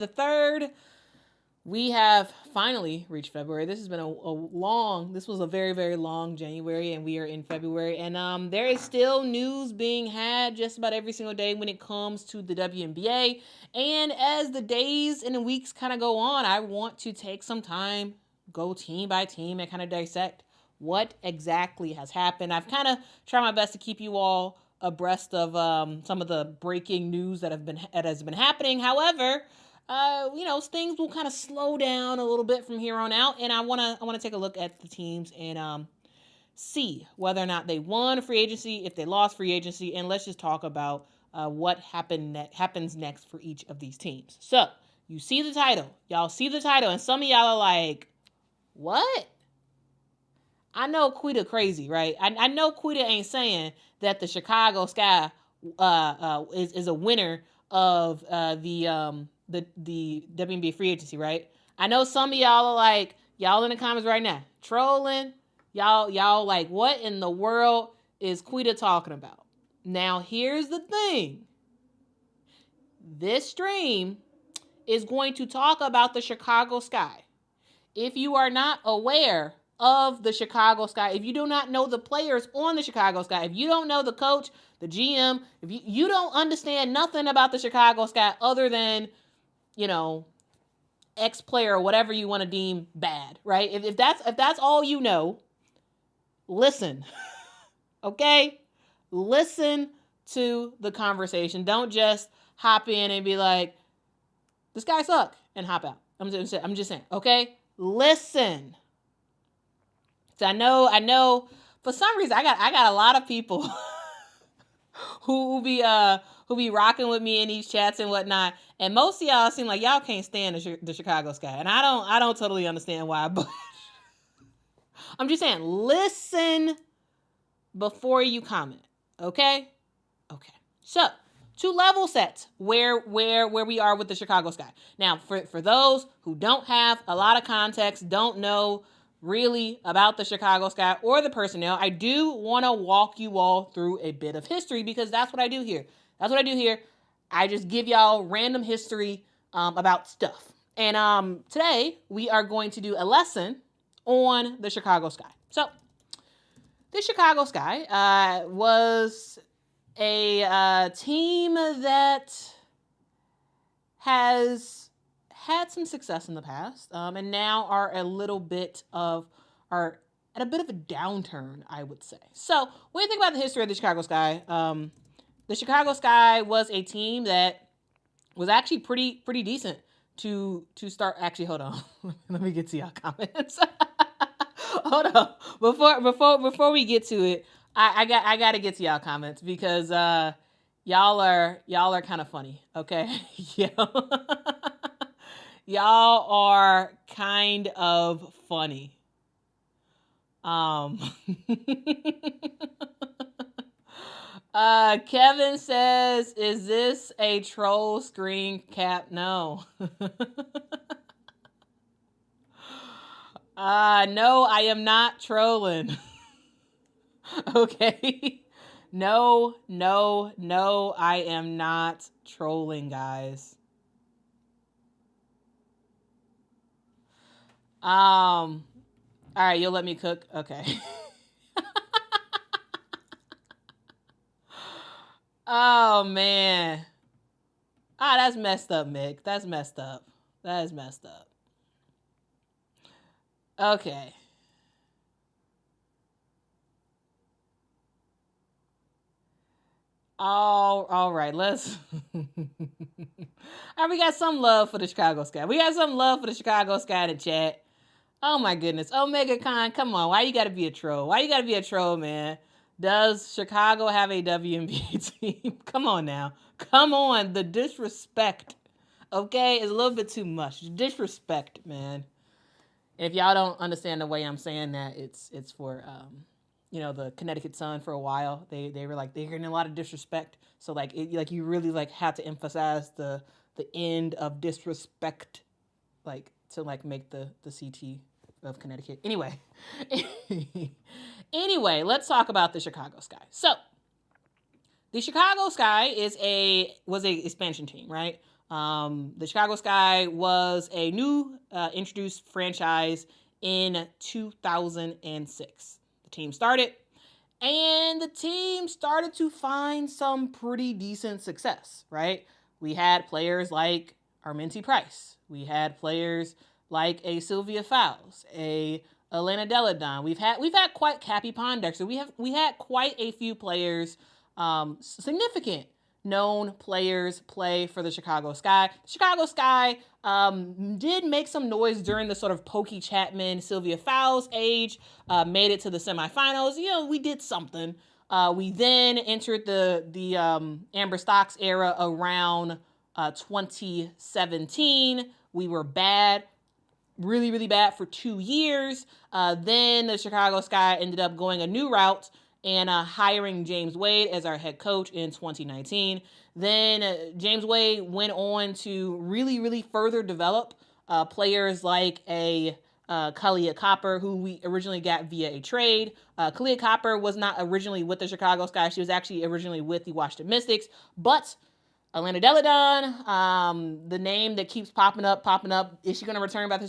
the 3rd. We have finally reached February. This has been this was a very, very long January, and we are in February. And there is still news being had just about every single day when it comes to the WNBA. And as the days and the weeks kind of go on, I want to take some time, go team by team, and kind of dissect what exactly has happened. I've kind of tried my best to keep you all abreast of some of the breaking news that has been happening. However, things will kind of slow down a little bit from here on out, and I wanna take a look at the teams and see whether or not they won free agency, if they lost free agency, and let's just talk about what happens next for each of these teams. So you see the title, y'all see the title, and some of y'all are like, "What?" I know Quita crazy, right? I know Quita ain't saying that the Chicago Sky is a winner of the WNBA free agency, right? I know some of y'all are like, y'all in the comments right now, trolling. Y'all like, what in the world is Quita talking about? Now, here's the thing. This stream is going to talk about the Chicago Sky. If you are not aware of the Chicago Sky, if you do not know the players on the Chicago Sky, if you don't know the coach, the GM, if you don't understand nothing about the Chicago Sky other than, ex-player or whatever you want to deem bad, right? If that's all you know, listen, okay? Listen to the conversation. Don't just hop in and be like, this guy suck, and hop out. I'm just saying, okay? Listen. So I know. For some reason, I got a lot of people who be rocking with me in these chats and whatnot, and most of y'all seem like y'all can't stand the Chicago Sky, and I don't totally understand why, but I'm just saying, listen before you comment, okay? Okay. So to level set where we are with the Chicago Sky. Now, for those who don't have a lot of context, don't know really about the Chicago Sky or the personnel, I do want to walk you all through a bit of history, because that's what I do here. I just give y'all random history about stuff. And today we are going to do a lesson on the Chicago Sky. So the Chicago Sky was a team that has had some success in the past, and now are at a bit of a downturn, I would say. So when you think about the history of the Chicago Sky, the Chicago Sky was a team that was actually pretty decent to start. Actually, hold on, let me get to y'all comments. Hold on, before we get to it, I got to get to y'all comments, because y'all are kind of funny, okay? Yeah. Y'all are kind of funny. Kevin says, is this a troll screen cap? No. No, I am not trolling. Okay. No, I am not trolling, guys. All right, you'll let me cook? Okay. Oh, man. That's messed up, Mick. That's messed up. That is messed up. Okay. All right, let's. All right, we got some love for the Chicago Sky. We got some love for the Chicago Sky in the chat. Oh my goodness. Omega Con, come on. Why you gotta be a troll? Why you gotta be a troll, man? Does Chicago have a WNBA team? Come on now. Come on. The disrespect, okay, is a little bit too much. Disrespect, man. And if y'all don't understand the way I'm saying that, it's for the Connecticut Sun. For a while, they were like, they're getting a lot of disrespect. So you really had to emphasize the end of disrespect, to make the CT of Connecticut. Anyway, let's talk about the Chicago Sky. So the Chicago Sky was a expansion team, right? The Chicago Sky was a new introduced franchise in 2006. The team started to find some pretty decent success, right? We had players like Arminty Price. We had players like a Sylvia Fowles, a Elena Deladon. We've had quite Cappy Pondexter. We had quite a few players, significant known players play for the Chicago Sky. The Chicago Sky did make some noise during the sort of Pokey Chapman, Sylvia Fowles age, made it to the semifinals. We did something. We then entered the Amber Stocks era around 2017. We were bad, really, really bad for 2 years. Then the Chicago Sky ended up going a new route and hiring James Wade as our head coach in 2019. Then James Wade went on to really, really further develop players like a Kalia Copper, who we originally got via a trade. Kalia Copper was not originally with the Chicago Sky. She was actually originally with the Washington Mystics. But Elena Deladon, the name that keeps popping up. Is she going to return back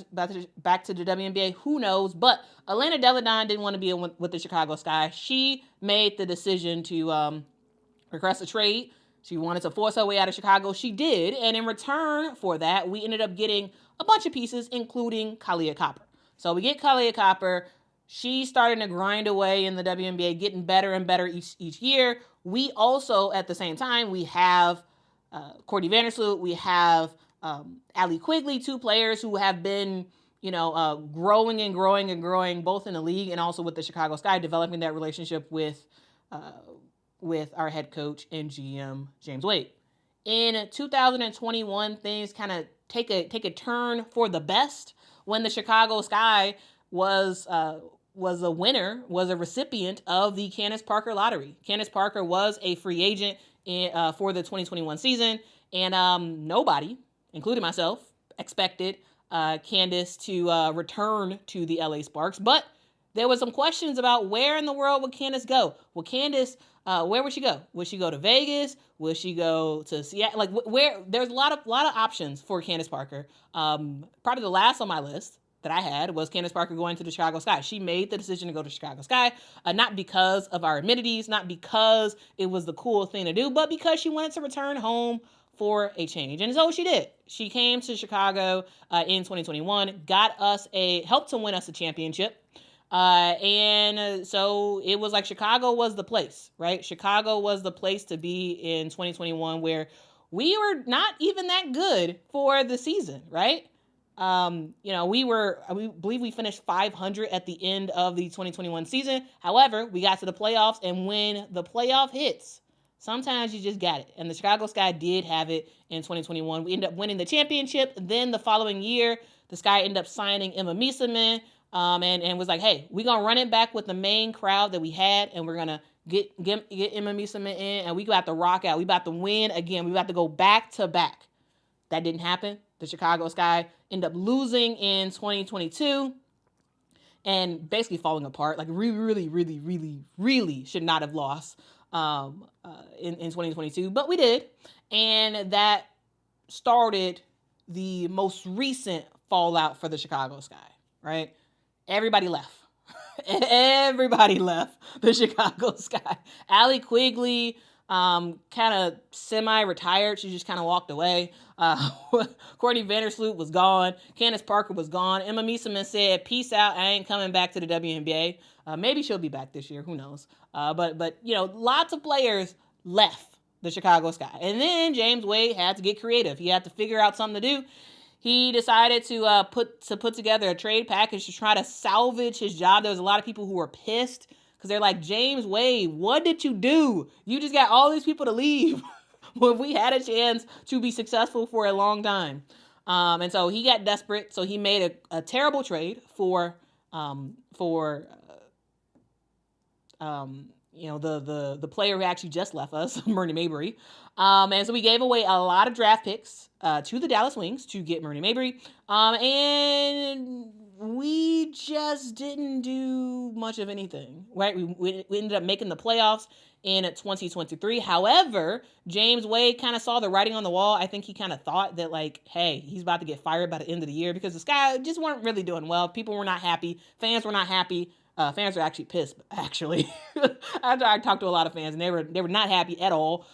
to the WNBA? Who knows? But Elena Deladon didn't want to be with the Chicago Sky. She made the decision to request a trade. She wanted to force her way out of Chicago. She did. And in return for that, we ended up getting a bunch of pieces, including Kalia Copper. So we get Kalia Copper. She's starting to grind away in the WNBA, getting better and better each year. We also, at the same time, we have Courtney Vandersloot, we have Allie Quigley, two players who have been, growing and growing and growing, both in the league and also with the Chicago Sky, developing that relationship with our head coach and GM, James Wade. In 2021, things kind of take a turn for the best when the Chicago Sky was a recipient of the Candace Parker lottery. Candace Parker was a free agent for the 2021 season, and nobody, including myself, expected Candace to return to the LA Sparks. But there was some questions about where in the world would Candace go. Well, Candace, where would she go? Would she go to Vegas? Would she go to Seattle? Like, where? There's a lot of options for Candace Parker. Probably the last on my list that I had was Candace Parker going to the Chicago Sky. She made the decision to go to Chicago Sky, not because of our amenities, not because it was the cool thing to do, but because she wanted to return home for a change. And so she did. She came to Chicago in 2021, helped to win us a championship. And so it was like Chicago was the place, right? Chicago was the place to be in 2021, where we were not even that good for the season, right? We believe we finished 500 at the end of the 2021 season. However, we got to the playoffs, and when the playoff hits, sometimes you just got it. And the Chicago Sky did have it in 2021. We ended up winning the championship. Then the following year, the Sky ended up signing Emma Miesemann, and was like, hey, we're going to run it back with the main crowd that we had, and we're going to get Emma Miesemann in, and we got to rock out. We about to win again. We about to go back to back. That didn't happen. The Chicago Sky ended up losing in 2022 and basically falling apart. Like, really, really, really, really, really should not have lost in 2022, but we did. And that started the most recent fallout for the Chicago Sky, right? Everybody left. Everybody left the Chicago Sky. Allie Quigley kind of semi-retired. She just kind of walked away. Courtney Vandersloot was gone. Candace Parker was gone. Emma Miesemann said, peace out. I ain't coming back to the WNBA. Maybe she'll be back this year. Who knows? But lots of players left the Chicago Sky. And then James Wade had to get creative. He had to figure out something to do. He decided to put together a trade package to try to salvage his job. There was a lot of people who were pissed because they're like, James Wade, what did you do? You just got all these people to leave when we had a chance to be successful for a long time. And so he got desperate. So he made a terrible trade for the player who actually just left us, Myrna Mabry. And so we gave away a lot of draft picks to the Dallas Wings to get Myrna Mabry. And we just didn't do much of anything, right? We ended up making the playoffs in 2023. However, James Wade kind of saw the writing on the wall. I think he kind of thought that, like, hey, he's about to get fired by the end of the year because the Sky just weren't really doing well. People were not happy. Fans were not happy. Fans were actually pissed, actually. I talked to a lot of fans, and they were not happy at all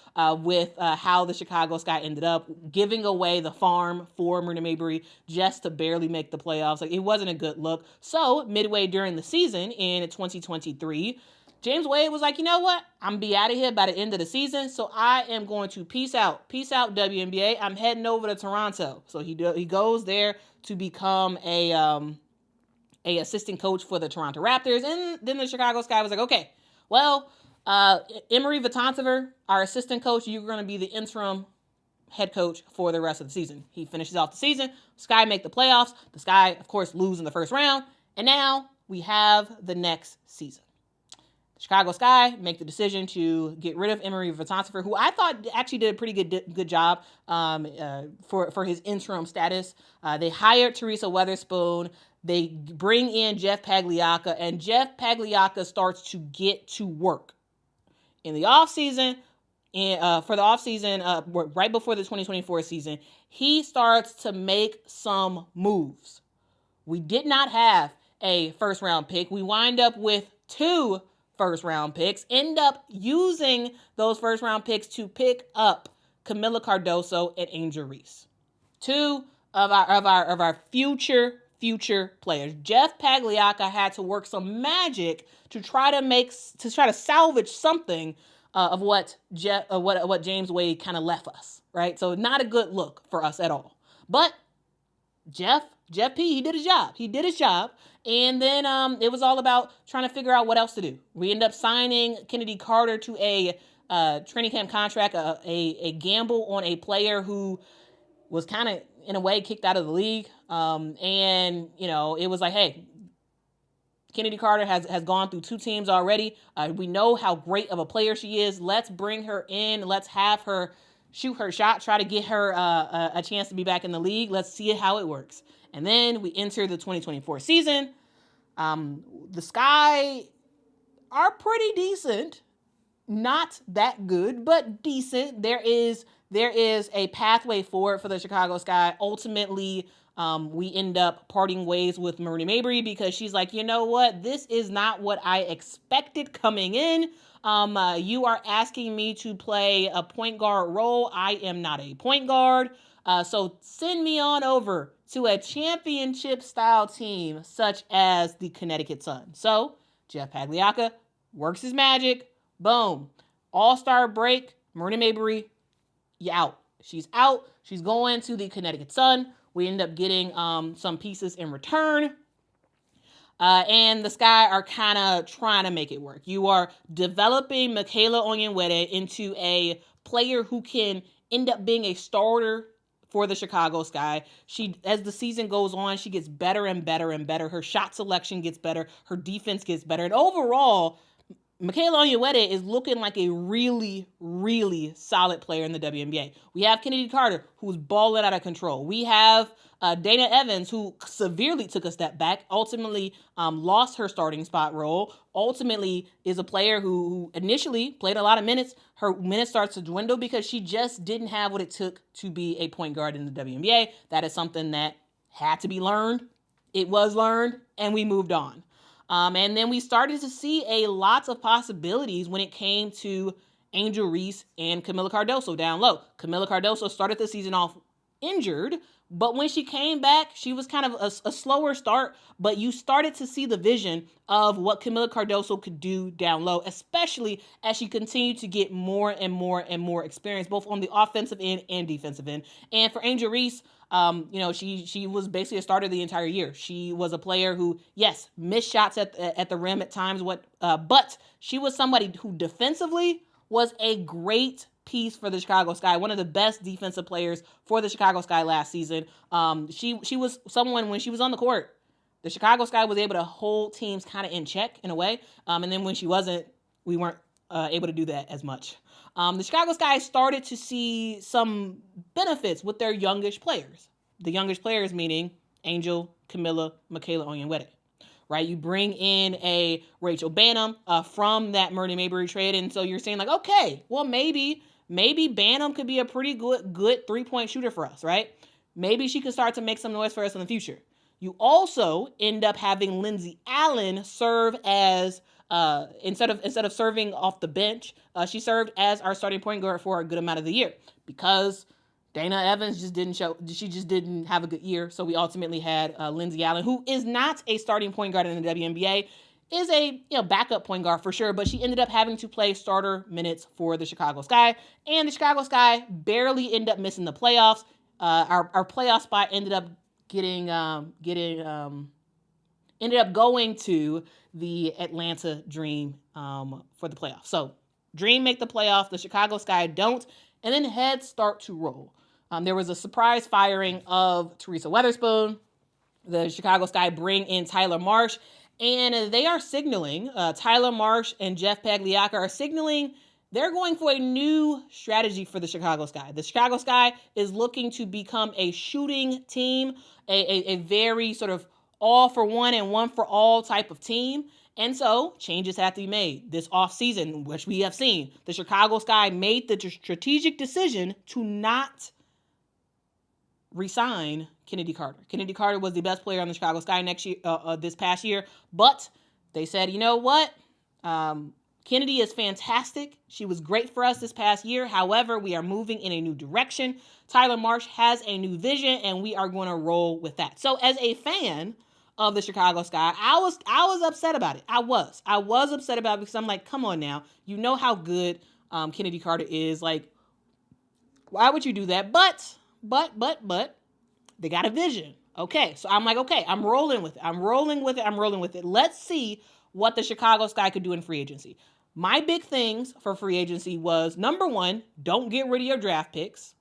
with how the Chicago Sky ended up giving away the farm for Marina Mabrey just to barely make the playoffs. Like, it wasn't a good look. So midway during the season in 2023, James Wade was like, you know what? I'm going to be out of here by the end of the season, so I am going to peace out. Peace out, WNBA. I'm heading over to Toronto. So he goes there to become a assistant coach for the Toronto Raptors. And then the Chicago Sky was like, okay, well, Emery Vatansever, our assistant coach, you're going to be the interim head coach for the rest of the season. He finishes off the season. Sky make the playoffs. The Sky, of course, lose in the first round. And now we have the next season. The Chicago Sky make the decision to get rid of Emery Vatansever, who I thought actually did a pretty good job for his interim status. They hired Teresa Weatherspoon. They bring in Jeff Pagliacca, and Jeff Pagliacca starts to get to work. In the offseason, right before the 2024 season, he starts to make some moves. We did not have a first-round pick. We wind up with 2 first-round picks, end up using those first-round picks to pick up Camila Cardoso and Angel Reese. 2 of our future players. Jeff Pagliacca had to work some magic to try to salvage something of what James Wade kind of left us, right? So not a good look for us at all. But Jeff P, he did his job. And then it was all about trying to figure out what else to do. We ended up signing Kennedy Carter to a training camp contract, a gamble on a player who was kind of, in a way, kicked out of the league. And, it was like, hey, Kennedy Carter has gone through 2 teams already. We know how great of a player she is. Let's bring her in. Let's have her shoot her shot, try to get her a chance to be back in the league. Let's see how it works. And then we enter the 2024 season. The Sky are pretty decent. Not that good, but decent. There is a pathway forward for the Chicago Sky. Ultimately, we end up parting ways with Marina Mabrey because she's like, you know what? This is not what I expected coming in. You are asking me to play a point guard role. I am not a point guard. So send me on over to a championship-style team such as the Connecticut Sun. So Jeff Pagliacca works his magic. Boom. All-star break. Marina Mabrey, you out. She's out. She's going to the Connecticut Sun. We end up getting some pieces in return. And the Sky are kind of trying to make it work. You are developing Michaela Onyenwere into a player who can end up being a starter for the Chicago Sky. As the season goes on, she gets better and better and better. Her shot selection gets better. Her defense gets better. And overall, Michaela Onyenwere is looking like a really, really solid player in the WNBA. We have Kennedy Carter, who's balling out of control. We have Dana Evans, who severely took a step back, ultimately lost her starting spot role, ultimately is a player who initially played a lot of minutes. Her minutes starts to dwindle because she just didn't have what it took to be a point guard in the WNBA. That is something that had to be learned. It was learned, and we moved on. And then we started to see a lots of possibilities when it came to Angel Reese and Camila Cardoso down low. Camila Cardoso started the season off injured, but when she came back, she was kind of a slower start, but you started to see the vision of what Camila Cardoso could do down low, especially as she continued to get more and more and more experience, both on the offensive end and defensive end. And for Angel Reese, she was basically a starter the entire year. She was a player who, yes, missed shots at the rim at times, but she was somebody who defensively was a great piece for the Chicago Sky, one of the best defensive players for the Chicago Sky last season. She was someone, when she was on the court, the Chicago Sky was able to hold teams kind of in check in a way. And then when she wasn't, we weren't able to do that as much. The Chicago Sky started to see some benefits with their youngish players. The youngish players meaning Angel, Camilla, Michaela Onyenwere. Right, you bring in a Rachel Banham from that Murray Mabry trade, and so you're saying like, okay, well maybe Banham could be a pretty good 3-point shooter for us, right? Maybe she could start to make some noise for us in the future. You also end up having Lindsay Allen serve as instead of serving off the bench, she served as our starting point guard for a good amount of the year because Dana Evans just didn't show. She just didn't have a good year. So we ultimately had Lindsay Allen, who is not a starting point guard in the WNBA, is a backup point guard for sure, but she ended up having to play starter minutes for the Chicago Sky, and the Chicago Sky barely ended up missing the playoffs. Our playoff spot ended up ended up going to the Atlanta Dream for the playoffs. So Dream make the playoffs, the Chicago Sky don't, and then heads start to roll. There was a surprise firing of Teresa Weatherspoon. The Chicago Sky bring in Tyler Marsh, and they are signaling, Tyler Marsh and Jeff Pagliacca are signaling they're going for a new strategy for the Chicago Sky. The Chicago Sky is looking to become a shooting team, a very sort of all for one and one for all type of team. And so changes have to be made this offseason, which we have seen. The Chicago Sky made the strategic decision to not resign Kennedy Carter. Kennedy Carter was the best player on the Chicago Sky this past year, but they said, you know what? Kennedy is fantastic. She was great for us this past year. However, we are moving in a new direction. Tyler Marsh has a new vision, and we are going to roll with that. So as a fan of the Chicago Sky, I was upset about it. I was upset about it because I'm like, come on now. You know how good Kennedy Carter is. Like, why would you do that? But they got a vision. Okay, so I'm like, okay, I'm rolling with it. Let's see what the Chicago Sky could do in free agency. My big things for free agency was, number one, don't get rid of your draft picks.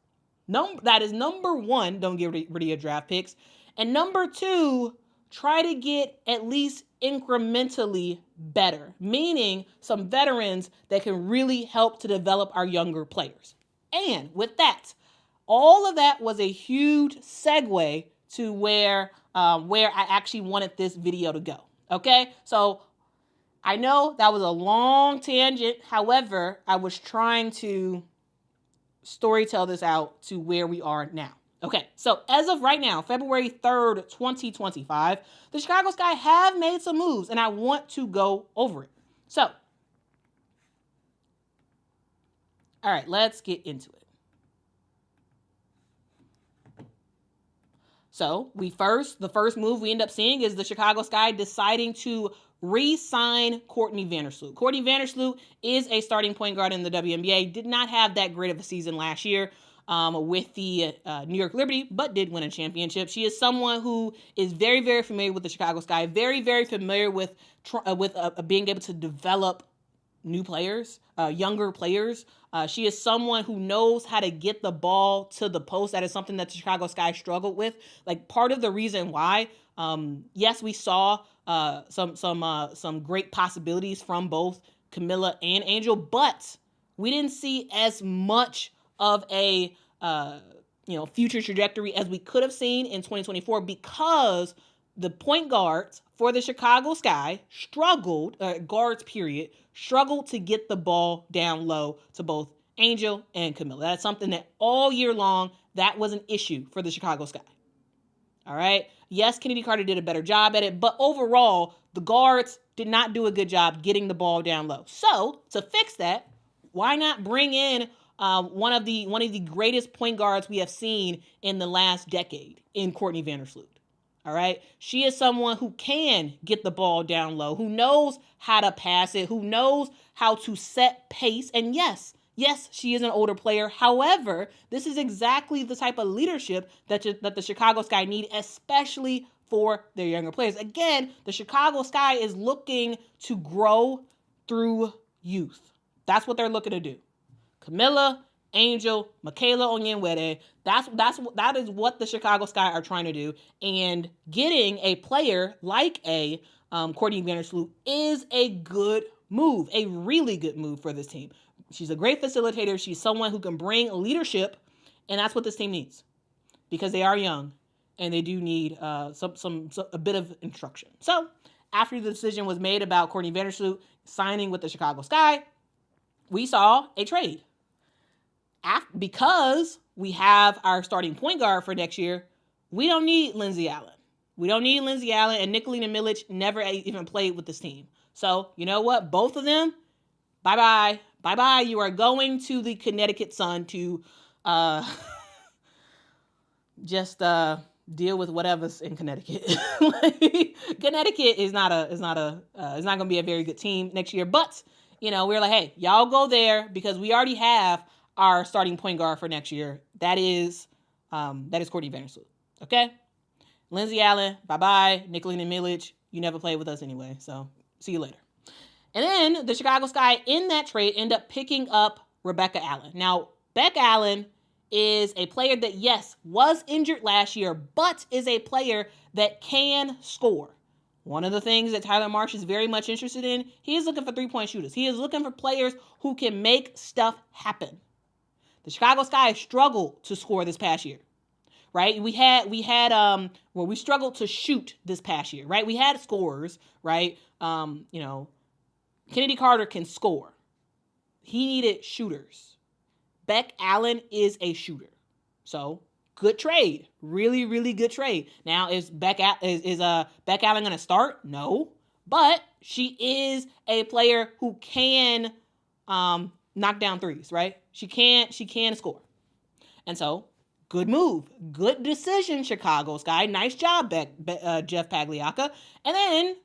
That is number one, don't get rid of your draft picks. And number two, try to get at least incrementally better, meaning some veterans that can really help to develop our younger players. And with that, all of that was a huge segue to where I actually wanted this video to go. Okay, so I know that was a long tangent. However, I was trying to storytell this out to where we are now. Okay, so as of right now, February 3rd, 2025, the Chicago Sky have made some moves, and I want to go over it. So, all right, let's get into it. So the first move we end up seeing is the Chicago Sky deciding to re-sign Courtney Vandersloot. Courtney Vandersloot is a starting point guard in the WNBA, did not have that great of a season last year with the New York Liberty, but did win a championship. She is someone who is very, very familiar with the Chicago Sky, very, very familiar with being able to develop new players, younger players. She is someone who knows how to get the ball to the post. That is something that the Chicago Sky struggled with. Like, part of the reason why, yes, we saw some great possibilities from both Camilla and Angel, but we didn't see as much of a future trajectory as we could have seen in 2024 because the point guards for the Chicago Sky struggled to get the ball down low to both Angel and Camilla. That's something that all year long, that was an issue for the Chicago Sky. All right. Yes, Kennedy Carter did a better job at it, but overall, the guards did not do a good job getting the ball down low. So to fix that, why not bring in one of the greatest point guards we have seen in the last decade in Courtney Vandersloot? All right. She is someone who can get the ball down low, who knows how to pass it, who knows how to set pace. And yes, she is an older player. However, this is exactly the type of leadership that the Chicago Sky need, especially for their younger players. Again, the Chicago Sky is looking to grow through youth. That's what they're looking to do. Camilla, Angel, Michaela Onyenwere, that is what the Chicago Sky are trying to do. And getting a player like a Courtney Vandersloot is a good move, a really good move for this team. She's a great facilitator. She's someone who can bring leadership, and that's what this team needs because they are young and they do need a bit of instruction. So after the decision was made about Courtney Vandersloot signing with the Chicago Sky, we saw a trade. Because we have our starting point guard for next year, we don't need Lindsey Allen. We don't need Lindsey Allen, and Nicolina Milic never even played with this team. So, you know what? Both of them, bye-bye. Bye-bye. You are going to the Connecticut Sun to just deal with whatever's in Connecticut. Connecticut is not going to be a very good team next year. But, we're like, hey, y'all go there because we already have our starting point guard for next year. That is Courtney Vandersloot. Okay? Lindsey Allen, bye-bye. Nicolina Milic, you never played with us anyway. So, see you later. And then the Chicago Sky in that trade end up picking up Rebecca Allen. Now, Beck Allen is a player that, yes, was injured last year, but is a player that can score. One of the things that Tyler Marsh is very much interested in, he is looking for three-point shooters. He is looking for players who can make stuff happen. The Chicago Sky struggled to score this past year, right? We struggled to shoot this past year, right? We had scorers, right? Kennedy Carter can score. He needed shooters. Beck Allen is a shooter. So, good trade. Really, really good trade. Now, is Beck Allen going to start? No. But she is a player who can knock down threes, right? She can score. And so, good move. Good decision, Chicago Sky. Nice job, Jeff Pagliacca. And then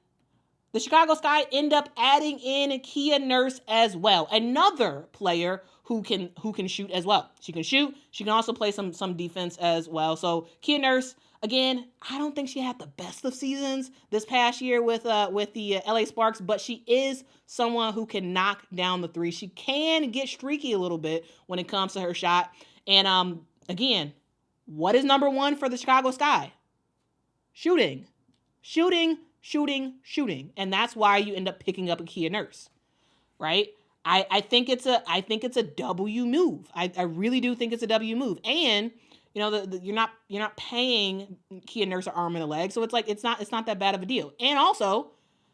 the Chicago Sky end up adding in Kia Nurse as well. Another player who can shoot as well. She can shoot. She can also play some defense as well. So Kia Nurse, again, I don't think she had the best of seasons this past year with the LA Sparks, but she is someone who can knock down the three. She can get streaky a little bit when it comes to her shot. And again, what is number one for the Chicago Sky? Shooting. And that's why you end up picking up a Kia Nurse, right? I think it's a W move. I really do think it's a W move. And you're not paying Kia Nurse an arm and a leg, so it's not that bad of a deal. And also,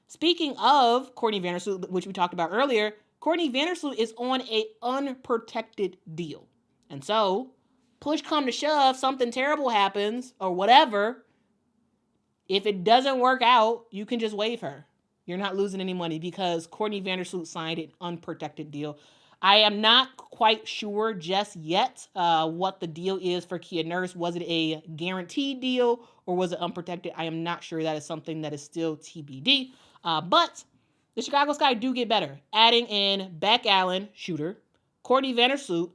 speaking of Courtney Vandersloot, which we talked about earlier, Courtney Vandersloot is on a unprotected deal, and so push come to shove, something terrible happens or whatever. If it doesn't work out, you can just waive her. You're not losing any money because Courtney Vandersloot signed an unprotected deal. I am not quite sure just yet what the deal is for Kia Nurse. Was it a guaranteed deal or was it unprotected? I am not sure. That is something that is still TBD. But the Chicago Sky do get better. Adding in Beck Allen, shooter. Courtney Vandersloot,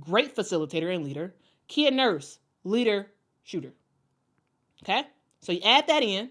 great facilitator and leader. Kia Nurse, leader, shooter. Okay? So you add that in.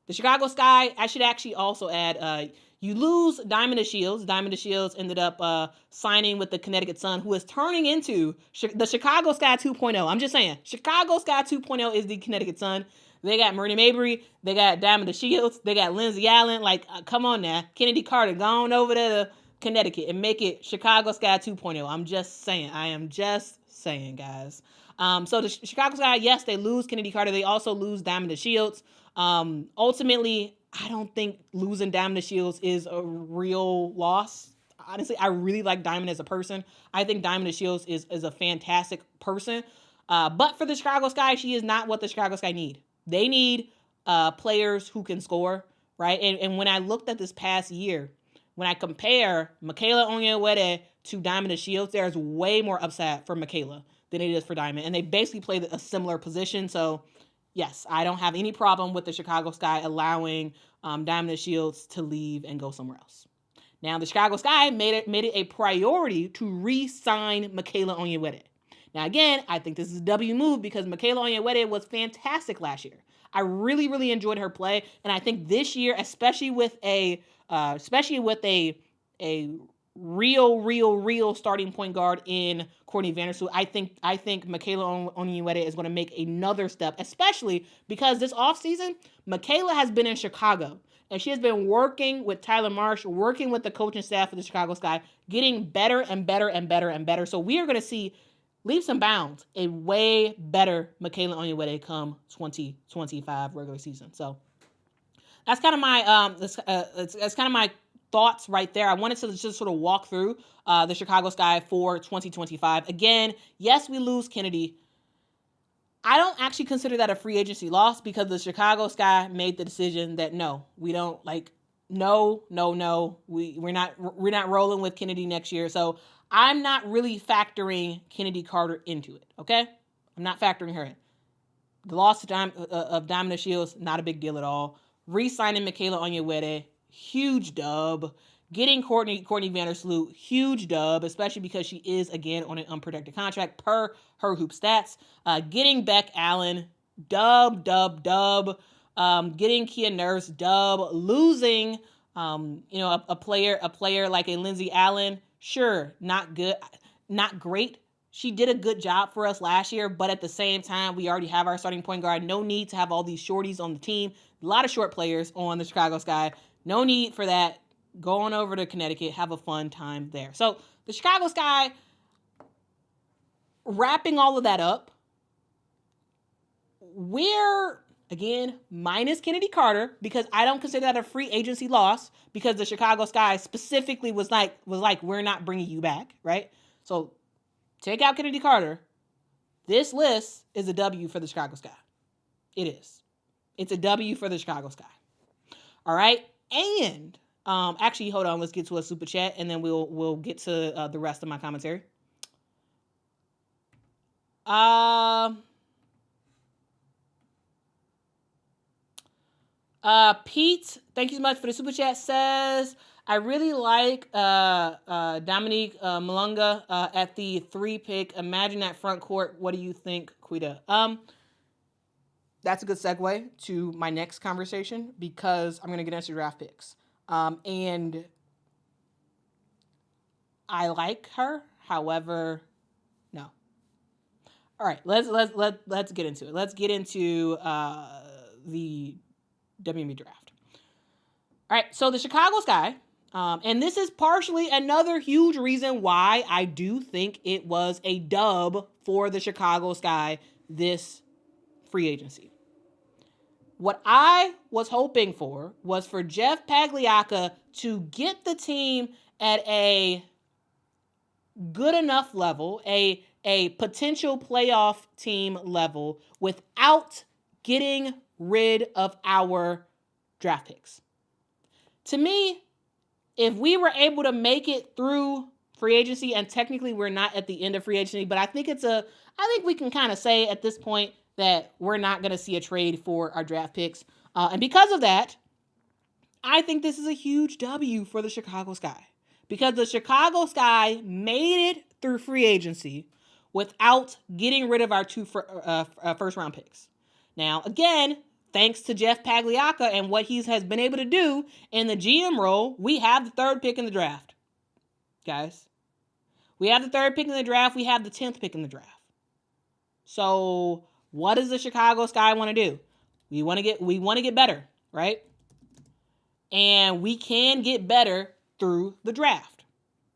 The Chicago Sky, I should actually also add, you lose Diamond Shields. Diamond Shields ended up signing with the Connecticut Sun, who is turning into the Chicago Sky 2.0. I'm just saying, Chicago Sky 2.0 is the Connecticut Sun. They got Marina Mabry. They got Diamond Shields. They got Lindsey Allen. Come on now. Kennedy Carter, go on over to Connecticut and make it Chicago Sky 2.0. I'm just saying. I am just saying, guys. So the Chicago Sky, yes, they lose Kennedy Carter. They also lose Diamond Shields. Ultimately, I don't think losing Diamond Shields is a real loss. Honestly, I really like Diamond as a person. I think Diamond Shields is a fantastic person. But for the Chicago Sky, she is not what the Chicago Sky need. They need players who can score, right? And when I looked at this past year, when I compare Michaela Onyenwere to Diamond Shields, there's way more upside for Michaela than it is for Diamond. And they basically play a similar position. So, yes, I don't have any problem with the Chicago Sky allowing Diamond Shields to leave and go somewhere else. Now, the Chicago Sky made it a priority to re-sign Michaela Onyenwere. Now, again, I think this is a W move because Michaela Onyenwere was fantastic last year. I really, really enjoyed her play, and I think this year, especially with a real starting point guard in Courtney Vandersloot, I think Michaela Onyenwere is going to make another step, especially because this offseason, Michaela has been in Chicago, and she has been working with Tyler Marsh, working with the coaching staff of the Chicago Sky, getting better and better and better and better. So we are going to see leaps and bounds a way better Michaela Onyenwere come 2025 regular season. So that's kind of my that's kind of my thoughts right there. I wanted to just sort of walk through the Chicago Sky for 2025. Again, yes, we lose Kennedy. I don't actually consider that a free agency loss because the Chicago Sky made the decision that no, we don't like no. We're not rolling with Kennedy next year. So I'm not really factoring Kennedy Carter into it. Okay, I'm not factoring her in. The loss of Diamond Shields, not a big deal at all. Re-signing Michaela Onyenwere, huge dub. Getting Courtney Vandersloot, huge dub, especially because she is, again, on an unprotected contract per her hoop stats. Getting Beck Allen, dub. Getting Kia Nurse, dub. Losing, a player like a Lindsay Allen, sure, not good, not great. She did a good job for us last year, but at the same time, we already have our starting point guard. No need to have all these shorties on the team. A lot of short players on the Chicago Sky. No need for that. Go on over to Connecticut. Have a fun time there. So the Chicago Sky, wrapping all of that up, we're, again, minus Kennedy Carter because I don't consider that a free agency loss because the Chicago Sky specifically was like, we're not bringing you back, right? So take out Kennedy Carter. This list is a W for the Chicago Sky. It is. It's a W for the Chicago Sky. All right? And actually, hold on. Let's get to a super chat, and then we'll get to the rest of my commentary. Pete, thank you so much for the super chat. Says I really like Dominique Malunga at the 3 pick. Imagine that front court. What do you think, Quita? That's a good segue to my next conversation because I'm going to get into draft picks. And I like her. However, no. All right, let's get into it. Let's get into the WNBA draft. All right, so the Chicago Sky, and this is partially another huge reason why I do think it was a dub for the Chicago Sky this free agency. What I was hoping for was for Jeff Pagliacca to get the team at a good enough level, a potential playoff team level, without getting rid of our draft picks. To me, if we were able to make it through free agency, and technically we're not at the end of free agency, but I think we can kind of say at this point that we're not going to see a trade for our draft picks. And because of that, I think this is a huge W for the Chicago Sky. Because the Chicago Sky made it through free agency without getting rid of our 2 first-round picks. Now, again, thanks to Jeff Pagliacca and what he has been able to do in the GM role, we have the 3rd pick in the draft. Guys, we have the 3rd pick in the draft. We have the 10th pick in the draft. So what does the Chicago Sky want to do? We want to get better, right? And we can get better through the draft.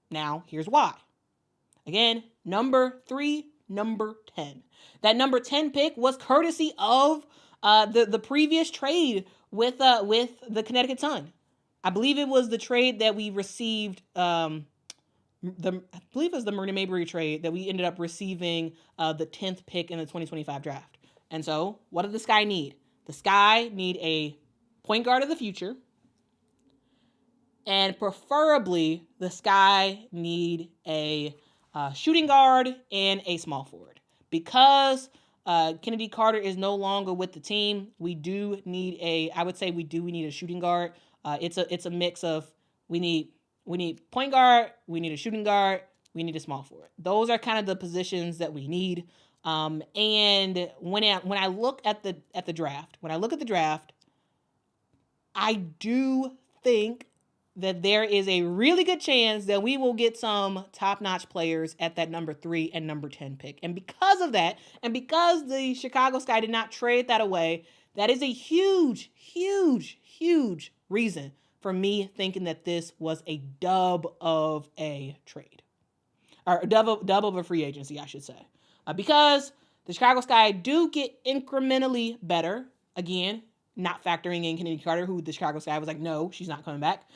Now, here's why. Again, number 3, number 10. That number 10 pick was courtesy of the previous trade with the Connecticut Sun. I believe it was the trade that we received. I believe it was the Marina Mabrey trade that we ended up receiving the 10th pick in the 2025 draft. And so, what did the Sky need? The Sky need a point guard of the future. And preferably, the Sky need a shooting guard and a small forward. Because Kennedy Carter is no longer with the team, we need a shooting guard. It's a mix of we need point guard, we need a shooting guard, we need a small forward. Those are kind of the positions that we need. And when I look at the draft, I do think that there is a really good chance that we will get some top-notch players at that number 3 and number 10 pick. And because of that, and because the Chicago Sky did not trade that away, that is a huge, huge, huge reason for me thinking that this was a dub of a trade. Or a dub of a free agency, I should say. Because the Chicago Sky do get incrementally better. Again, not factoring in Kennedy Carter, who the Chicago Sky was like, no, she's not coming back.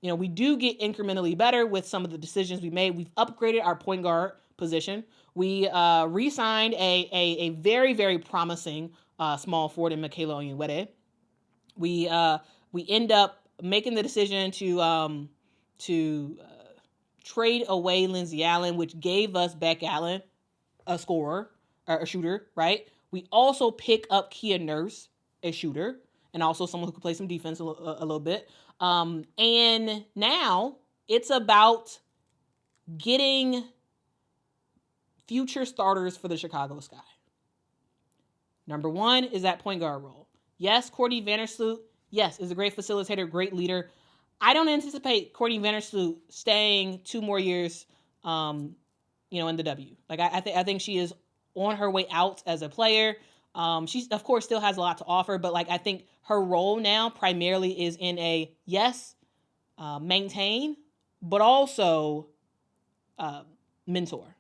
We do get incrementally better with some of the decisions we made. We've upgraded our point guard position. We re-signed a very, very promising small forward in Michaela Onyenwere. We end up making the decision to trade away Lindsey Allen, which gave us Beck Allen, a scorer, or a shooter, right? We also pick up Kia Nurse, a shooter, and also someone who can play some defense a little bit. And now it's about getting future starters for the Chicago Sky. Number one is that point guard role. Yes, Courtney Vandersloot, yes, is a great facilitator, great leader. I don't anticipate Courtney Vandersloot staying 2 more years, in the W. Like I think she is on her way out as a player. She of course still has a lot to offer, but I think her role now primarily is in a maintain, but also mentor.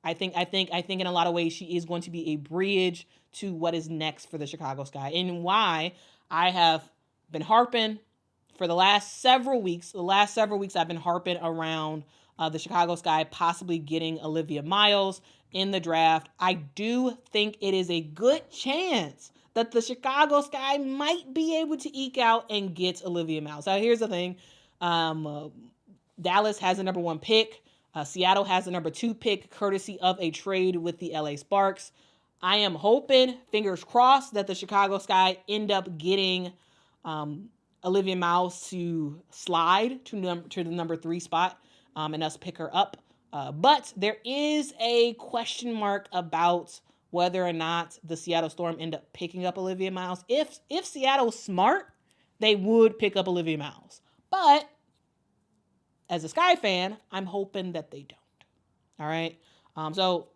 I think in a lot of ways she is going to be a bridge to what is next for the Chicago Sky, and why I have been harping for the last several weeks. The last several weeks I've been harping around the Chicago Sky possibly getting Olivia Miles in the draft. I do think it is a good chance that the Chicago Sky might be able to eke out and get Olivia Miles. Now, here's the thing. Dallas has the number 1 pick. Seattle has the number 2 pick, courtesy of a trade with the LA Sparks. I am hoping, fingers crossed, that the Chicago Sky end up getting Olivia Miles to slide to the number 3 spot and us pick her up. But there is a question mark about whether or not the Seattle Storm end up picking up Olivia Miles. If Seattle's smart, they would pick up Olivia Miles. But as a Sky fan, I'm hoping that they don't. All right. So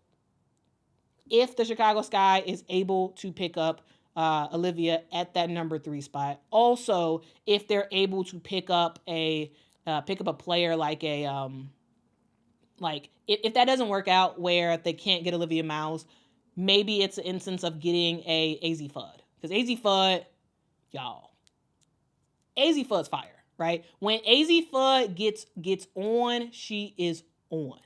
if the Chicago Sky is able to pick up Olivia at that number 3 spot, also if they're able to pick up a player like a if that doesn't work out where they can't get Olivia Miles, maybe it's an instance of getting a AZ Fudd, because AZ Fudd, AZ Fudd's fire. Right? When AZ Fudd gets on, she is on.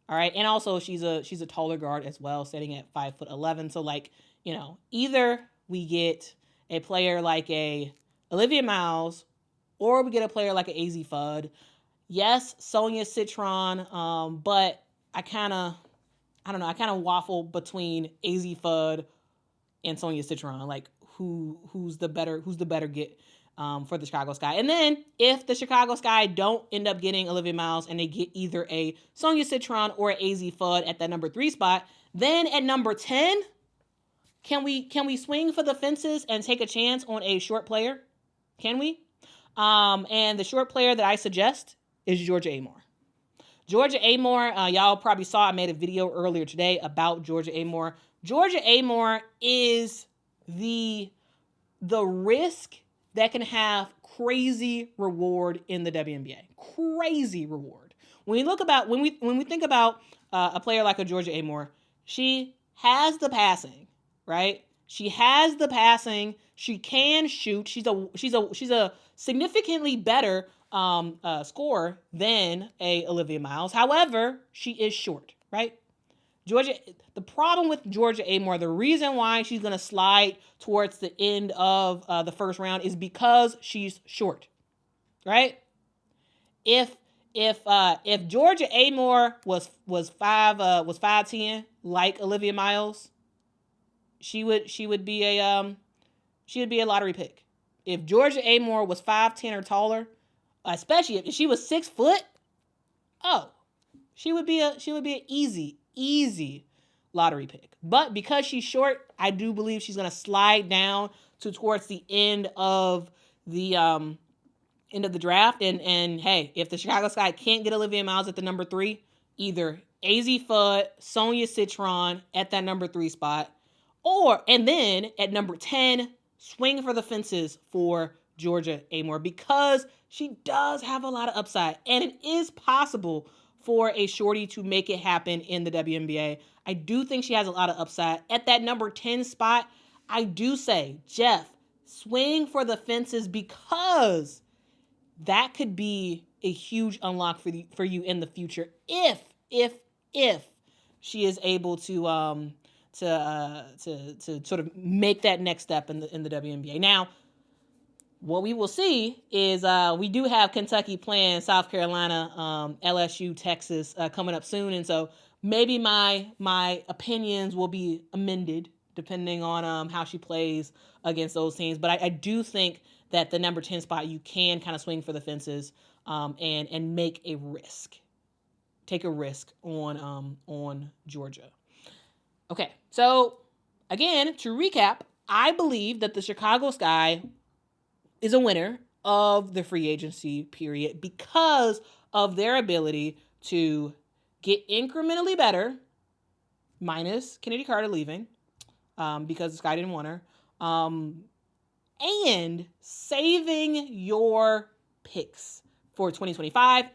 All right. And also she's a taller guard as well, sitting at 5'11". So either we get a player like a Olivia Miles, or we get a player like an AZ Fudd. Yes, Sonia Citron, but I kind of waffle between AZ Fudd and Sonia Citron. Who's the better get for the Chicago Sky. And then if the Chicago Sky don't end up getting Olivia Miles and they get either a Sonia Citron or an AZ Fudd at that number 3 spot, then at number 10, can we swing for the fences and take a chance on a short player? Can we? And the short player that I suggest is Georgia Amore. Georgia Amore, y'all probably saw I made a video earlier today about Georgia Amore. Georgia Amore is the risk that can have crazy reward in the WNBA. Crazy reward. When we think about a player like a Georgia Amore, she has the passing, right? She has the passing. She can shoot. She's a significantly better scorer than a Olivia Miles. However, she is short, right? The problem with Georgia Amore, the reason why she's going to slide towards the end of the first round is because she's short, right? If Georgia Amore was 5'10" like Olivia Miles, she would be a lottery pick. If Georgia Amore was 5'10" or taller, especially if she was 6 foot, she would be an easy lottery pick. But because she's short, I do believe she's gonna slide down towards the end of the draft. And hey, if the Chicago Sky can't get Olivia Miles at the number 3, either AZ Fudd, Sonia Citron at that number 3 spot, and then at number 10, swing for the fences for Georgia Amore, because she does have a lot of upside, and it is possible for a shorty to make it happen in the WNBA. I do think she has a lot of upside. At that number 10 spot, I do say, Jeff, swing for the fences, because that could be a huge unlock for you in the future if she is able to sort of make that next step in the WNBA. Now, what we will see is we do have Kentucky playing South Carolina, LSU, Texas coming up soon, and so maybe my opinions will be amended depending on how she plays against those teams. But I do think that the number 10 spot, you can kind of swing for the fences and make a risk. Take a risk on Georgia. Okay, so again, to recap, I believe that the Chicago Sky is a winner of the free agency period because of their ability to get incrementally better, minus Kennedy Carter leaving because the Sky didn't want her, and saving your picks for 2025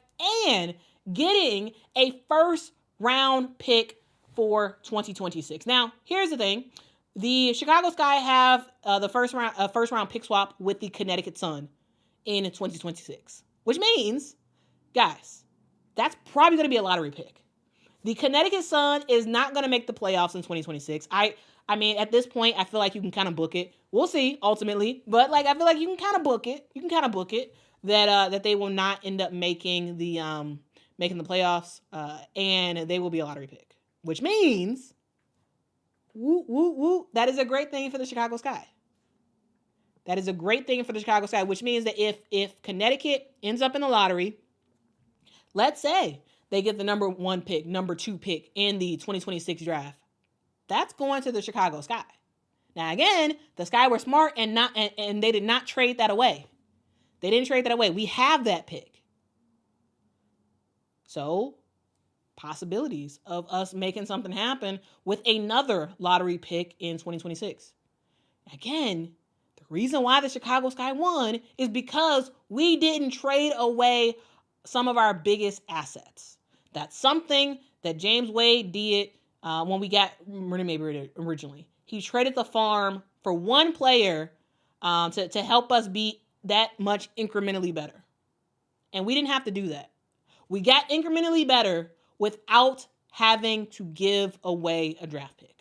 and getting a first round pick for 2026. Now, here's the thing. The Chicago Sky have the first round pick swap with the Connecticut Sun in 2026, which means, guys, that's probably going to be a lottery pick. The Connecticut Sun is not going to make the playoffs in 2026. I mean, at this point, I feel like you can kind of book it. We'll see ultimately, but like I feel like you can kind of book it. You can kind of book it that they will not end up making the playoffs, and they will be a lottery pick, which means, woo, woo, woo, that is a great thing for the Chicago Sky. That is a great thing for the Chicago Sky, which means that if Connecticut ends up in the lottery, let's say they get the number 1 pick, number 2 pick in the 2026 draft, that's going to the Chicago Sky. Now again, the Sky were smart and they did not trade that away. They didn't trade that away. We have that pick. So, possibilities of us making something happen with another lottery pick in 2026. Again, the reason why the Chicago Sky won is because we didn't trade away some of our biggest assets. That's something that James Wade did when we got Renee Mabry originally. He traded the farm for one player to help us be that much incrementally better. And we didn't have to do that. We got incrementally better without having to give away a draft pick.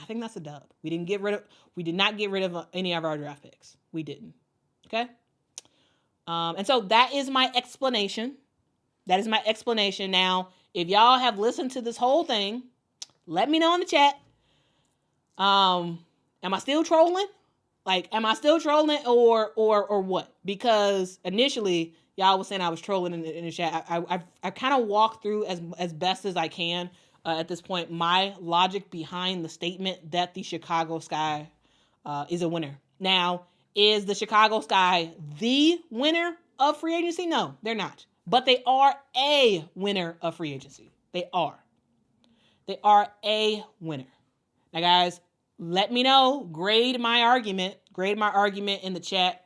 I think that's a dub. We did not get rid of any of our draft picks. We didn't. Okay? And so that is my explanation. That is my explanation. Now, if y'all have listened to this whole thing, let me know in the chat. Am I still trolling? Like, am I still trolling or what? Because initially, y'all was saying I was trolling in the chat. I kind of walked through as best as I can at this point my logic behind the statement that the Chicago Sky is a winner. Now, is the Chicago Sky the winner of free agency? No, they're not. But they are a winner of free agency. They are. They are a winner. Now, guys, let me know. Grade my argument in the chat.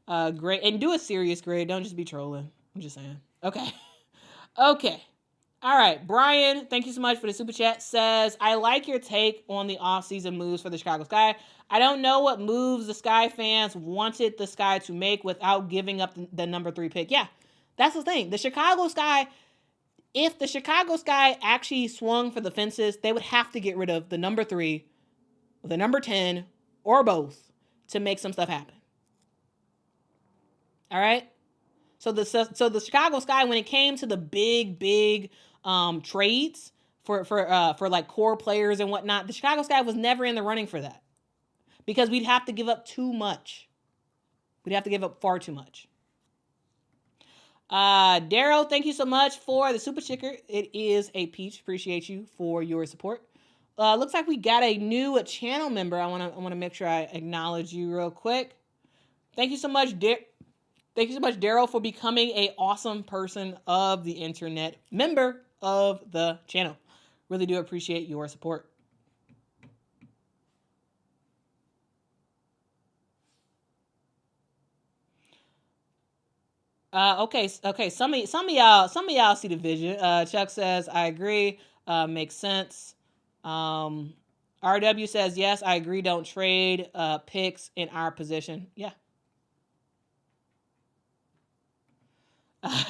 Grade, and do a serious grade. Don't just be trolling. I'm just saying. Okay. Okay. All right. Brian, thank you so much for the super chat. Says, I like your take on the offseason moves for the Chicago Sky. I don't know what moves the Sky fans wanted the Sky to make without giving up the number 3 pick. Yeah, that's the thing. The Chicago Sky, if the Chicago Sky actually swung for the fences, they would have to get rid of the number 3, the number 10, or both to make some stuff happen. All right? So the Chicago Sky, when it came to the big trades for like core players and whatnot, the Chicago Sky was never in the running for that. Because we'd have to give up too much. We'd have to give up far too much. Daryl, thank you so much for the super sticker. It is a peach. Appreciate you for your support. Looks like we got a new channel member. I want to make sure I acknowledge you real quick. Thank you so much, Daryl, for becoming a awesome person of the internet, member of the channel. Really do appreciate your support. Okay. Some of y'all see the vision. Chuck says, I agree. Makes sense. RW says, yes, I agree. Don't trade picks in our position. Yeah.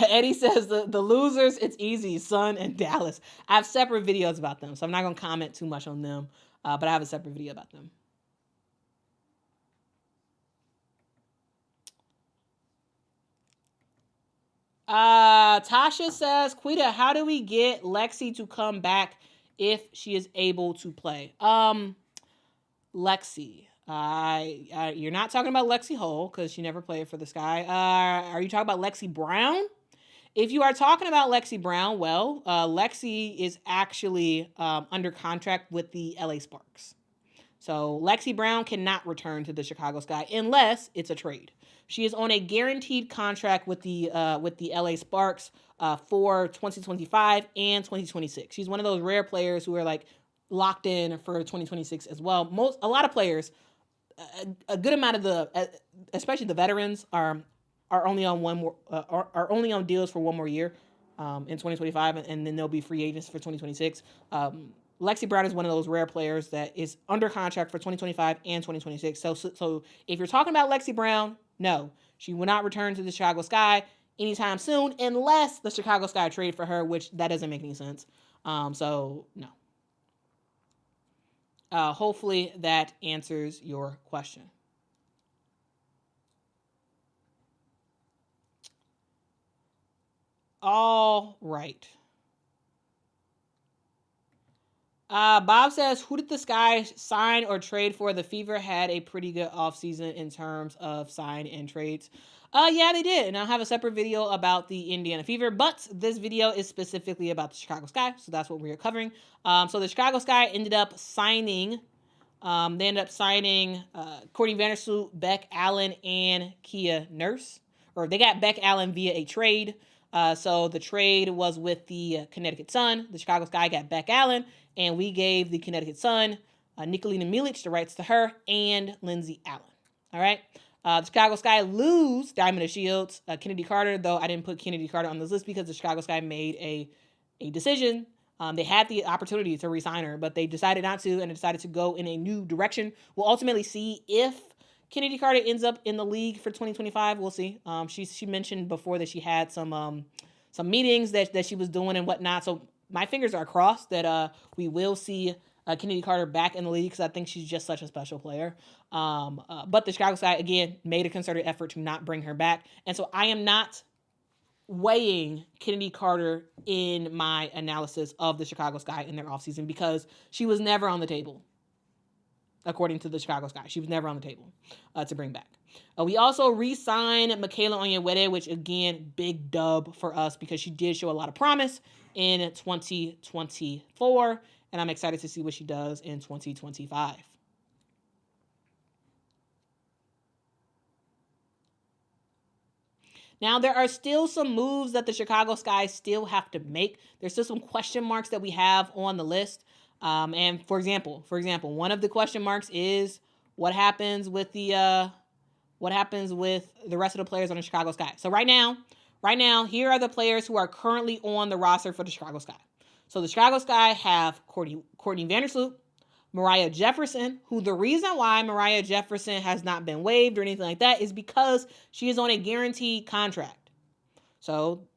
Eddie says the losers, it's easy. Sun and Dallas. I have separate videos about them, so I'm not going to comment too much on them, but I have a separate video about them. Tasha says, Quita, how do we get Lexi to come back if she is able to play? Lexi. You're not talking about Lexi Hull because she never played for the Sky. Are you talking about Lexi Brown? If you are talking about Lexi Brown, well, Lexi is actually under contract with the LA Sparks. So Lexi Brown cannot return to the Chicago Sky unless it's a trade. She is on a guaranteed contract with the LA Sparks for 2025 and 2026. She's one of those rare players who are like locked in for 2026 as well. A lot of players, a good amount of especially the veterans are only on one more are only on deals for one more year in 2025, and then they'll be free agents for 2026. Lexi Brown is one of those rare players that is under contract for 2025 and 2026. So if you're talking about Lexi Brown, no, she will not return to the Chicago Sky anytime soon unless the Chicago Sky trade for her, which that doesn't make any sense. So no. Hopefully that answers your question. All right. Bob says, who did the Sky sign or trade for? The Fever had a pretty good offseason in terms of sign and trades. Yeah, they did. And I'll have a separate video about the Indiana Fever, but this video is specifically about the Chicago Sky, so that's what we're covering. So the Chicago Sky ended up signing Courtney Vandersloot, Beck Allen, and Kia Nurse. Or they got Beck Allen via a trade. So the trade was with the Connecticut Sun. The Chicago Sky got Beck Allen, and we gave the Connecticut Sun Nikolina Milic, the rights to her, and Lindsay Allen. All right. The Chicago Sky lose Diamond of Shields, Kennedy Carter, though I didn't put Kennedy Carter on this list because the Chicago Sky made a decision. They had the opportunity to re-sign her, but they decided not to, and decided to go in a new direction. We'll ultimately see if Kennedy Carter ends up in the league for 2025. We'll see. She mentioned before that she had some meetings that she was doing and whatnot. So my fingers are crossed that we will see Kennedy Carter back in the league because I think she's just such a special player. But the Chicago Sky, again, made a concerted effort to not bring her back. And so I am not weighing Kennedy Carter in my analysis of the Chicago Sky in their offseason because she was never on the table. According to the Chicago Sky, she was never on the table to bring back. We also re-signed Michaela Onyenwere, which again, big dub for us because she did show a lot of promise in 2024, and I'm excited to see what she does in 2025. Now, there are still some moves that the Chicago Sky still have to make. There's still some question marks that we have on the list. And for example, one of the question marks is what happens with the rest of the players on the Chicago Sky. So right now, here are the players who are currently on the roster for the Chicago Sky. So the Chicago Sky have Courtney Vandersloot, Mariah Jefferson, who the reason why Mariah Jefferson has not been waived or anything like that is because she is on a guaranteed contract. So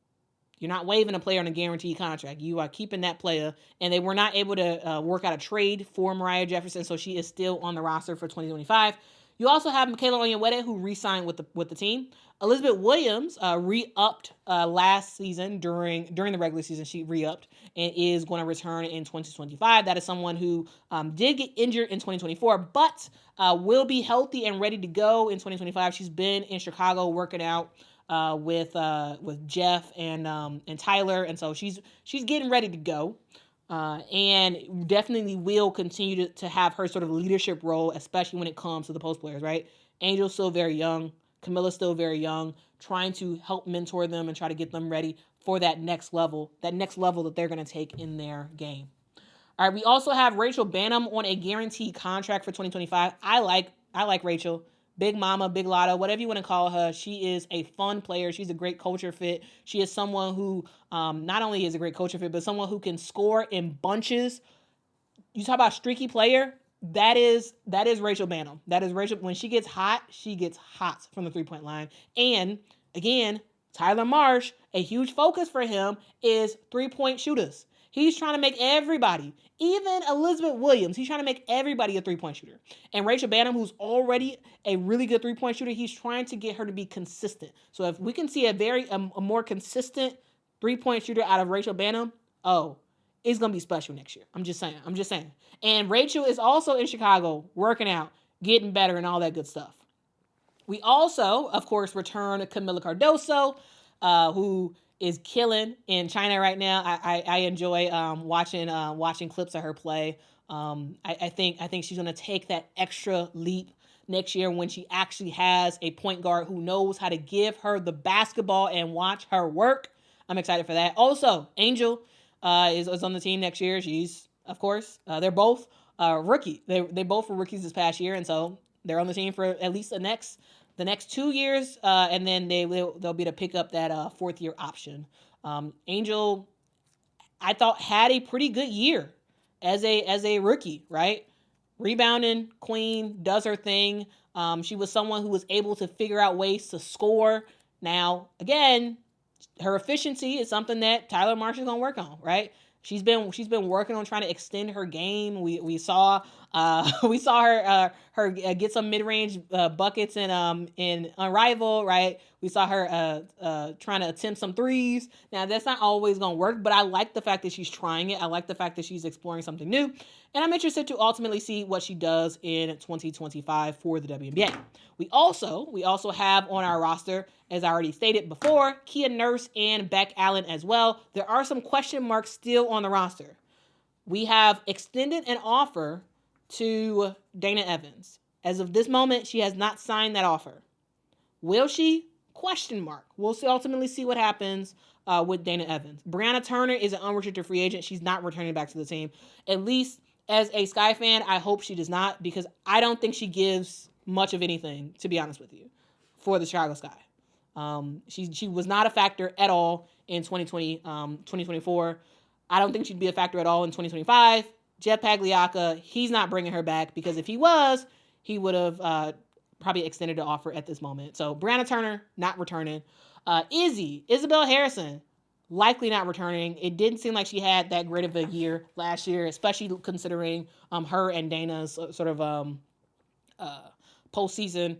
you're not waiving a player on a guaranteed contract. You are keeping that player, and they were not able to work out a trade for Mariah Jefferson, so she is still on the roster for 2025. You also have Michaela Onyenwere, who re-signed with the team. Elizabeth Williams re-upped last season during the regular season. She re-upped and is going to return in 2025. That is someone who did get injured in 2024, but will be healthy and ready to go in 2025. She's been in Chicago working out with Jeff and Tyler, and so she's getting ready to go. And definitely will continue to have her sort of leadership role, especially when it comes to the post players, right? Angel's still very young. Camilla's still very young, trying to help mentor them and try to get them ready for that next level that they're going to take in their game. All right, we also have Rachel Banham on a guaranteed contract for 2025. I like Rachel. Big Mama, Big Lotta, whatever you want to call her. She is a fun player. She's a great culture fit. She is someone who not only is a great culture fit, but someone who can score in bunches. You talk about streaky player. That is Rachel Banham. That is Rachel. When she gets hot from the 3-point line. And again, Tyler Marsh, a huge focus for him is 3-point shooters. He's trying to make everybody, even Elizabeth Williams, he's trying to make everybody a 3-point shooter. And Rachel Banham, who's already a really good 3-point shooter, he's trying to get her to be consistent. So if we can see a more consistent 3-point shooter out of Rachel Banham, it's going to be special next year. I'm just saying. And Rachel is also in Chicago working out, getting better, and all that good stuff. We also, of course, return Camila Cardoso, who is killing in China right now. I enjoy watching clips of her play. I think she's going to take that extra leap next year when she actually has a point guard who knows how to give her the basketball and watch her work. I'm excited for that. Also, Angel is on the team next year. She's, of course, they're both rookie. They both were rookies this past year, and so they're on the team for at least the next 2 years, and then they'll be to pick up that 4th year option. Angel, I thought, had a pretty good year as a rookie, right? Rebounding queen, does her thing. She was someone who was able to figure out ways to score. Now, again, her efficiency is something that Tyler Marsh is gonna work on, right? She's been working on trying to extend her game. We saw her get some mid-range buckets in Unrivaled, right? We saw her trying to attempt some threes. Now that's not always gonna work, but I like the fact that she's trying it. I like the fact that she's exploring something new, and I'm interested to ultimately see what she does in 2025 for the WNBA. We also have on our roster, as I already stated before, Kia Nurse and Beck Allen as well. There are some question marks still on the roster. We have extended an offer to Dana Evans. As of this moment, she has not signed that offer. Will she? Question mark. We'll ultimately see what happens with Dana Evans. Brianna Turner is an unrestricted free agent. She's not returning back to the team. At least as a Sky fan, I hope she does not, because I don't think she gives much of anything, to be honest with you, for the Chicago Sky. She was not a factor at all in 2024. I don't think she'd be a factor at all in 2025. Jeff Pagliacca, he's not bringing her back, because if he was, he would have probably extended the offer at this moment. So Brianna Turner, not returning. Isabel Harrison, likely not returning. It didn't seem like she had that great of a year last year, especially considering her and Dana's sort of postseason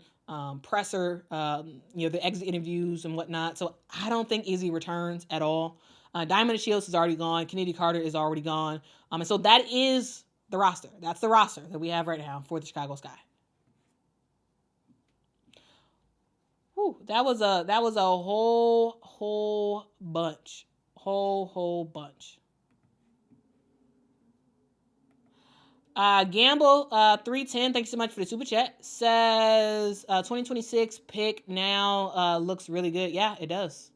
presser, the exit interviews and whatnot. So I don't think Izzy returns at all. Diamond Shields is already gone. Kennedy Carter is already gone. And so that is the roster. That's the roster that we have right now for the Chicago Sky. Whew, that was a whole bunch. Whole bunch. Gamble 310, thanks so much for the super chat. Says 2026 pick now looks really good. Yeah, it does.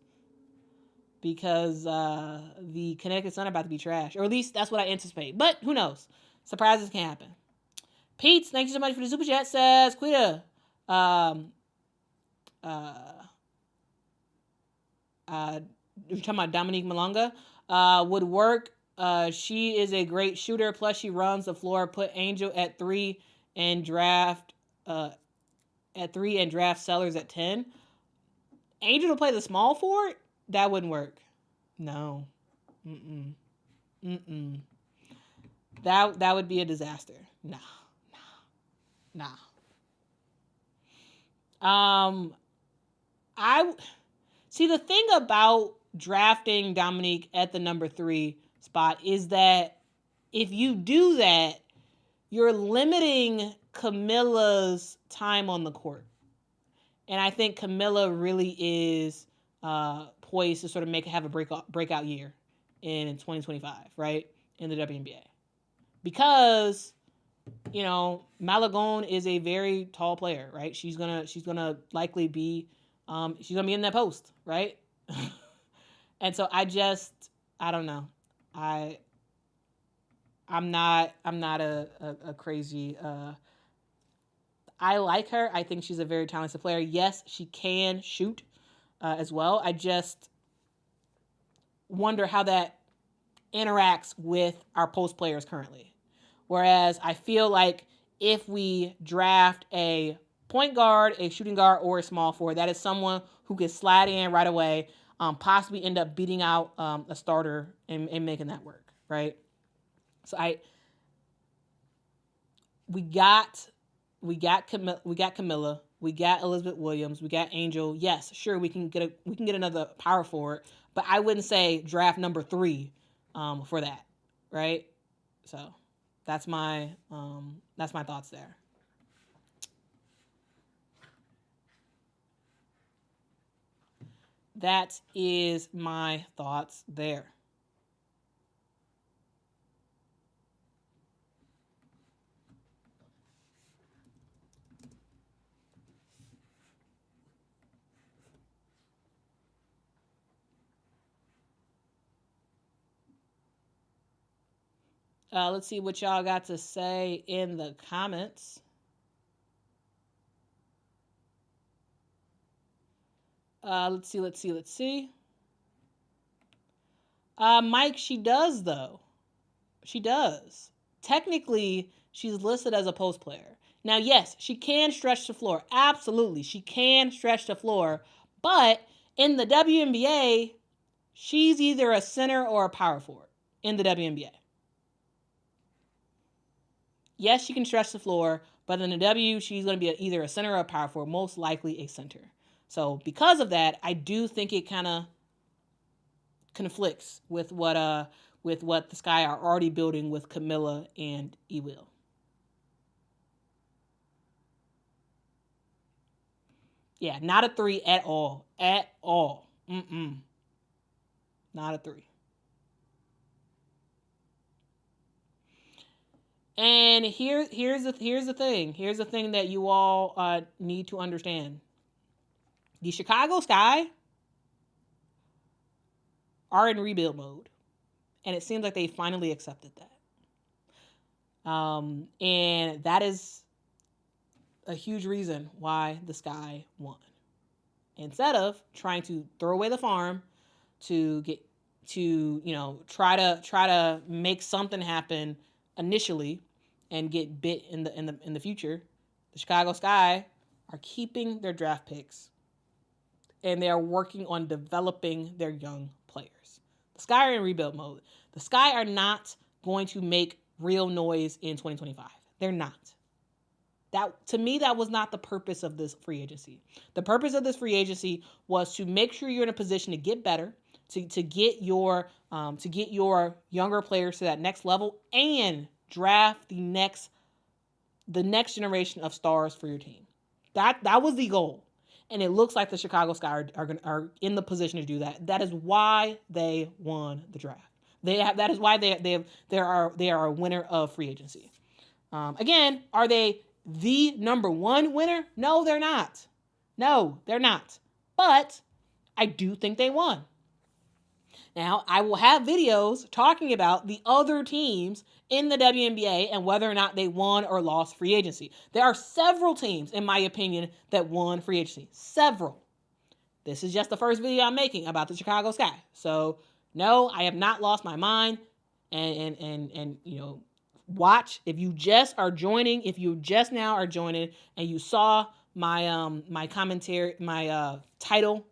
Because the Connecticut Sun are about to be trash. Or at least that's what I anticipate. But who knows? Surprises can happen. Pete, thank you so much for the super chat. Says Quita. You're talking about Dominique Malonga. Would work. She is a great shooter. Plus, she runs the floor. Put Angel at 3 and draft Sellers at 10. Angel to play the small forward? That wouldn't work. No. That would be a disaster. Nah. I see, the thing about drafting Dominique at the number 3 spot is that if you do that, you're limiting Camilla's time on the court. And I think Camilla really is poised to sort of have a breakout year in 2025, right? In the WNBA. Because, Malagone is a very tall player, right? She's gonna likely be she's gonna be in that post, right? And so I don't know. I'm not a crazy I like her. I think she's a very talented player. Yes, she can shoot as well. I just wonder how that interacts with our post players currently. Whereas I feel like if we draft a point guard, a shooting guard, or a small forward, that is someone who can slide in right away, possibly end up beating out a starter and making that work, right? So we got Camilla, we got Elizabeth Williams, we got Angel. Yes, sure, we can get another power forward, but I wouldn't say draft number 3 for that, right? So that's my thoughts there. That is my thoughts there. Let's see what y'all got to say in the comments. Let's see. Mike, she does, though. She does. Technically, she's listed as a post player. Now, yes, she can stretch the floor. Absolutely, she can stretch the floor. But in the WNBA, she's either a center or a power forward in the WNBA. Yes, she can stretch the floor, but in the W, she's going to be either a center or a power forward, most likely a center. So because of that, I do think it kind of conflicts with what the Sky are already building with Camilla and Ewil. Yeah, not a 3 at all. At all. Not a 3. And here's the thing. Here's the thing that you all need to understand. The Chicago Sky are in rebuild mode, and it seems like they finally accepted that. And that is a huge reason why the Sky won. Instead of trying to throw away the farm to get to try to make something happen initially and get bit in the future, the Chicago Sky are keeping their draft picks and they are working on developing their young players. The Sky are in rebuild mode. The Sky are not going to make real noise in 2025. They're not. That, to me, that was not the purpose of this free agency. The purpose of this free agency was to make sure you're in a position to get better, to get your younger players to that next level, and draft the next generation of stars for your team. That was the goal, and it looks like the Chicago Sky are in the position to do that. That is why they won the draft. That is why they are a winner of free agency. Again, are they the number 1 winner? No, they're not. But I do think they won. Now, I will have videos talking about the other teams in the WNBA and whether or not they won or lost free agency. There are several teams, in my opinion, that won free agency. Several. This is just the first video I'm making about the Chicago Sky. So, no, I have not lost my mind. And watch, if you just now are joining and you saw my my commentary, my title,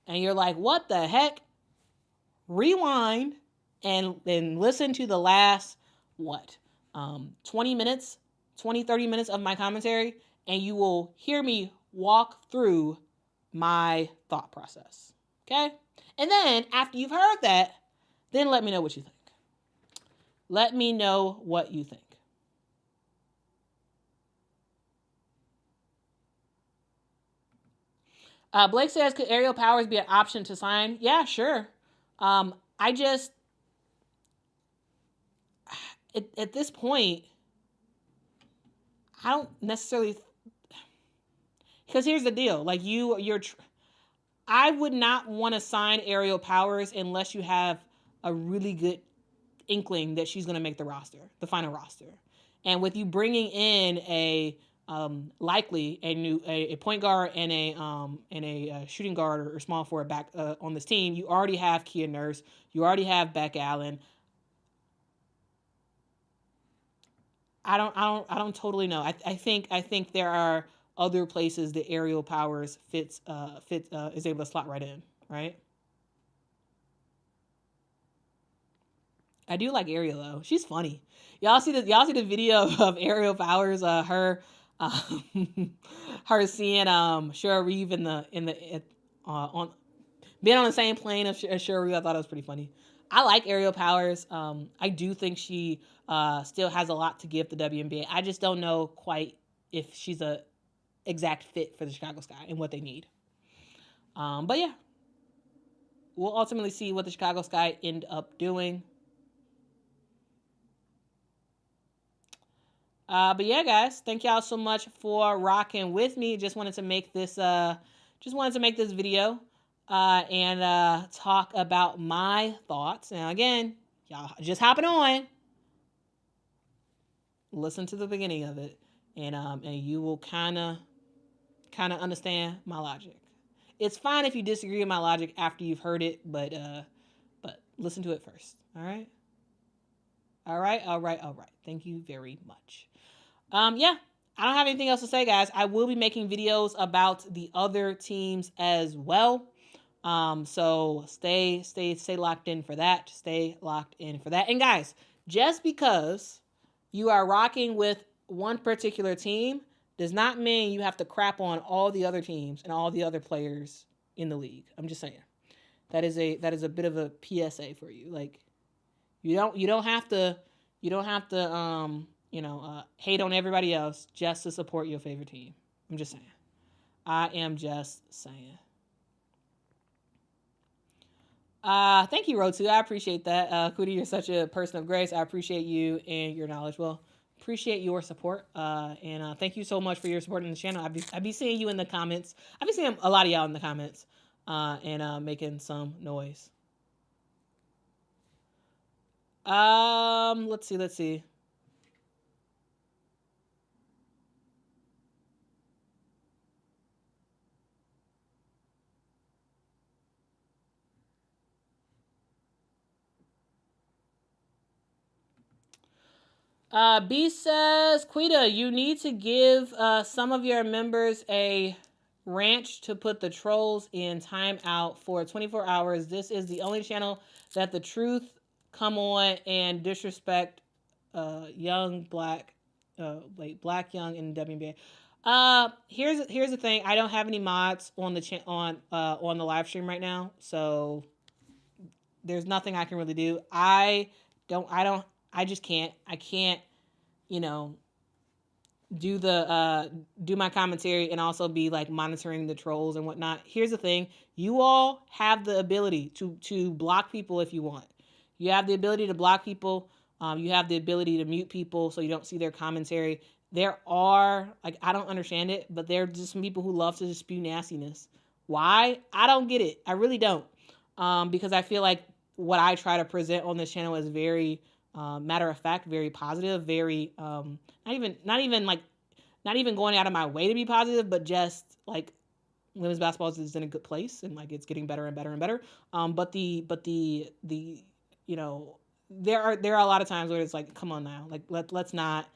and you're like, what the heck? Rewind and listen to the last 30 minutes of my commentary, and you will hear me walk through my thought process. Okay? And then after you've heard that, then let me know what you think. Let me know what you think. Blake says, could Aerial Powers be an option to sign? Yeah, sure. I just, at this point, I don't necessarily, because here's the deal. Like I would not want to sign Aerial Powers unless you have a really good inkling that she's going to make the final roster. And with you bringing in a likely a point guard and a shooting guard or small forward back on this team. You already have Kia Nurse. You already have Beck Allen. I don't totally know. I think there are other places that Aerial Powers is able to slot right in, right? I do like Ariel though. She's funny. Y'all see the video of Aerial Powers, her seeing Shura Reeve on being on the same plane as Shura Reeve. I thought it was pretty funny. I like Aerial Powers. I do think she still has a lot to give the WNBA. I just don't know quite if she's a exact fit for the Chicago Sky and what they need. But yeah, we'll ultimately see what the Chicago Sky end up doing. But yeah, guys, thank y'all so much for rocking with me. Just wanted to make this video and talk about my thoughts. Now, again, y'all just hopping on, listen to the beginning of it, and you will kind of understand my logic. It's fine if you disagree with my logic after you've heard it, but listen to it first. All right. All right. Thank you very much. Yeah, I don't have anything else to say, guys. I will be making videos about the other teams as well. So stay locked in for that. Stay locked in for that. And guys, just because you are rocking with one particular team does not mean you have to crap on all the other teams and all the other players in the league. I'm just saying. That is a bit of a PSA for you. Like, you don't have to hate on everybody else just to support your favorite team. I'm just saying. I am just saying. Thank you, Rotu. I appreciate that. Kuti, you're such a person of grace. I appreciate you and your knowledge. Well, appreciate your support. And thank you so much for your support in the channel. I be seeing you in the comments. I be seeing a lot of y'all in the comments and making some noise. Let's see. B says, Quita, you need to give some of your members a ranch to put the trolls in timeout for 24 hours. This is the only channel that the truth come on and disrespect young black young in WNBA. Here's the thing. I don't have any mods on the on the live stream right now, so there's nothing I can really do. I just can't. I can't, do my commentary and also be like monitoring the trolls and whatnot. Here's the thing. You all have the ability to block people if you want. You have the ability to block people. You have the ability to mute people so you don't see their commentary. There are, I don't understand it, but there are just some people who love to just spew nastiness. Why? I don't get it. I really don't. Because I feel like what I try to present on this channel is very matter of fact, very positive, very not even going out of my way to be positive, but just like women's basketball is in a good place and like it's getting better and better and better. But the there are a lot of times where it's like, come on now, like let's not.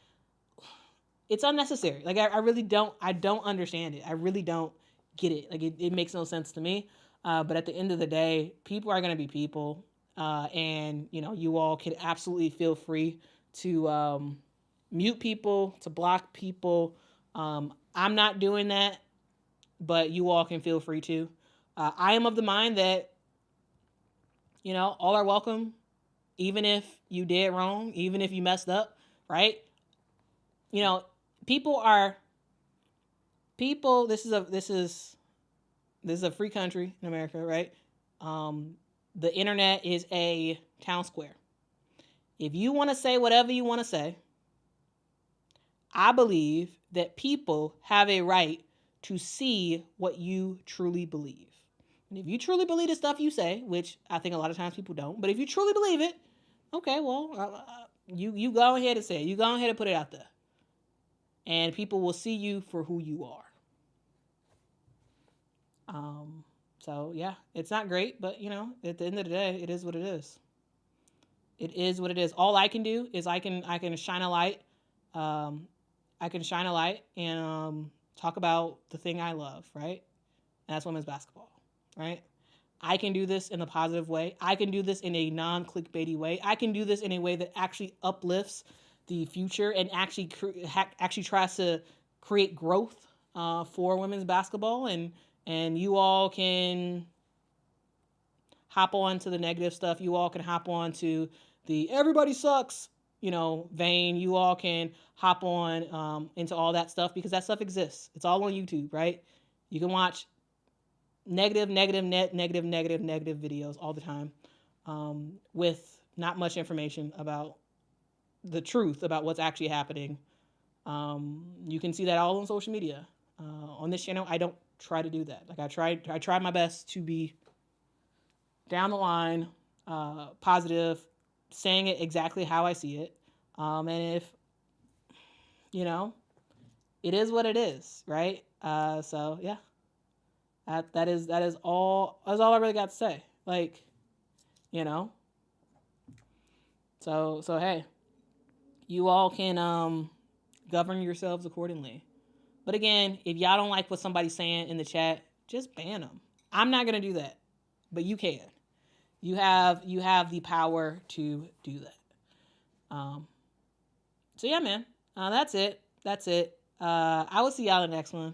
It's unnecessary. Like I really don't understand it. I really don't get it. Like it makes no sense to me. But at the end of the day, people are gonna be people. And you all can absolutely feel free to mute people, to block people. I'm not doing that, but you all can feel free to. I am of the mind that all are welcome, even if you did wrong, even if you messed up, right? People. This is a free country in America, right? The internet is a town square. If you want to say whatever you want to say, I believe that people have a right to see what you truly believe. And if you truly believe the stuff you say, which I think a lot of times people don't, but if you truly believe it, okay, well, you go ahead and say it. You go ahead and put it out there. and people will see you for who you are. So yeah, it's not great, but at the end of the day, it is what it is. It is what it is. All I can do is I can shine a light. I can shine a light and talk about the thing I love, right? And that's women's basketball, right? I can do this in a positive way. I can do this in a non-clickbaity way. I can do this in a way that actually uplifts the future and actually tries to create growth for women's basketball. And you all can hop on to the negative stuff. You all can hop on to the everybody sucks, vein. You all can hop on into all that stuff because that stuff exists. It's all on YouTube, right? You can watch negative videos all the time with not much information about the truth about what's actually happening. You can see that all on social media. On this channel, I don't try to do that. Like I try my best to be down the line, positive, saying it exactly how I see it. And if, it is what it is, right? So yeah. That is all I really got to say. Like, So hey, you all can govern yourselves accordingly. But again, if y'all don't like what somebody's saying in the chat, just ban them. I'm not gonna do that, but you can. You have the power to do that. So yeah, man. That's it. I will see y'all in the next one.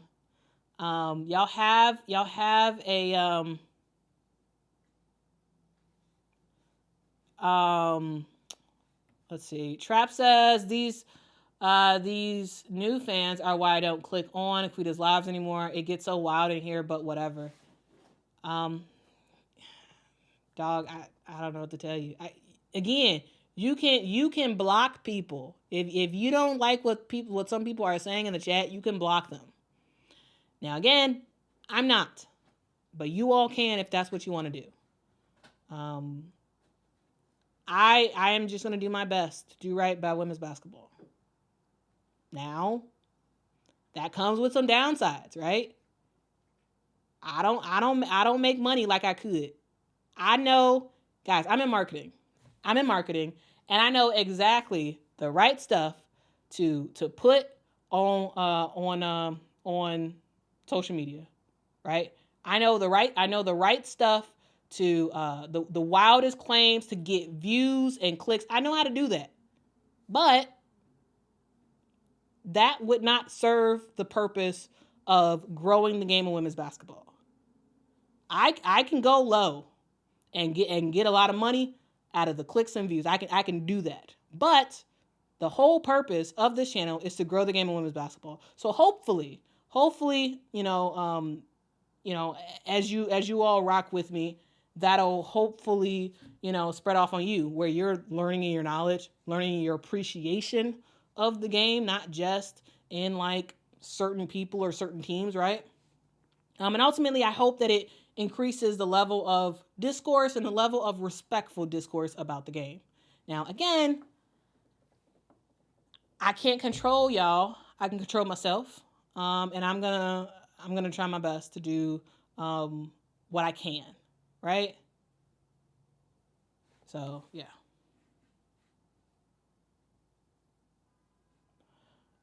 Y'all have a let's see. Trap says these new fans are why I don't click on Quita's lives anymore. It gets so wild in here, but whatever. Dog, I don't know what to tell you. Again, you can block people. If you don't like what some people are saying in the chat, you can block them. Now again, I'm not, but you all can if that's what you want to do. I am just going to do my best to do right by women's basketball. Now, that comes with some downsides, right? I don't make money like I could. I know, guys, I'm in marketing, and I know exactly the right stuff to put on social media, right? I know the right stuff to the wildest claims to get views and clicks. I know how to do that. But that would not serve the purpose of growing the game of women's basketball. I can go low and get a lot of money out of the clicks and views. I can do that. But the whole purpose of this channel is to grow the game of women's basketball. So hopefully, as you all rock with me, that'll hopefully, spread off on you where you're learning your knowledge, learning your appreciation of the game, not just in like certain people or certain teams, right? And ultimately, I hope that it increases the level of discourse and the level of respectful discourse about the game. Now, again, I can't control y'all. I can control myself, and I'm gonna try my best to do what I can, right? So yeah.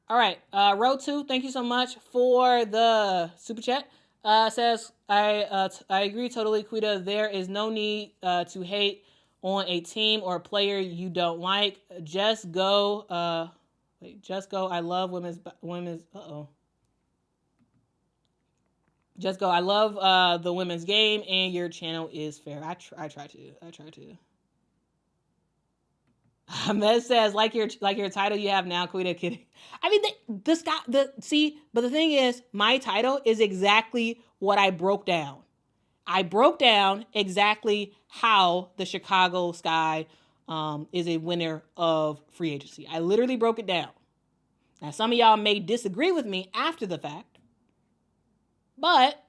All right, row 2. Thank you so much for the super chat. Says I agree totally, Quita. There is no need to hate on a team or a player you don't like. Just go. I love women's. Just go. I love the women's game, and your channel is fair. I try to. Ahmed says, like your title you have now, Quita. Kidding. I mean, but the thing is, my title is exactly what I broke down. I broke down exactly how the Chicago Sky is a winner of free agency. I literally broke it down. Now, some of y'all may disagree with me after the fact, but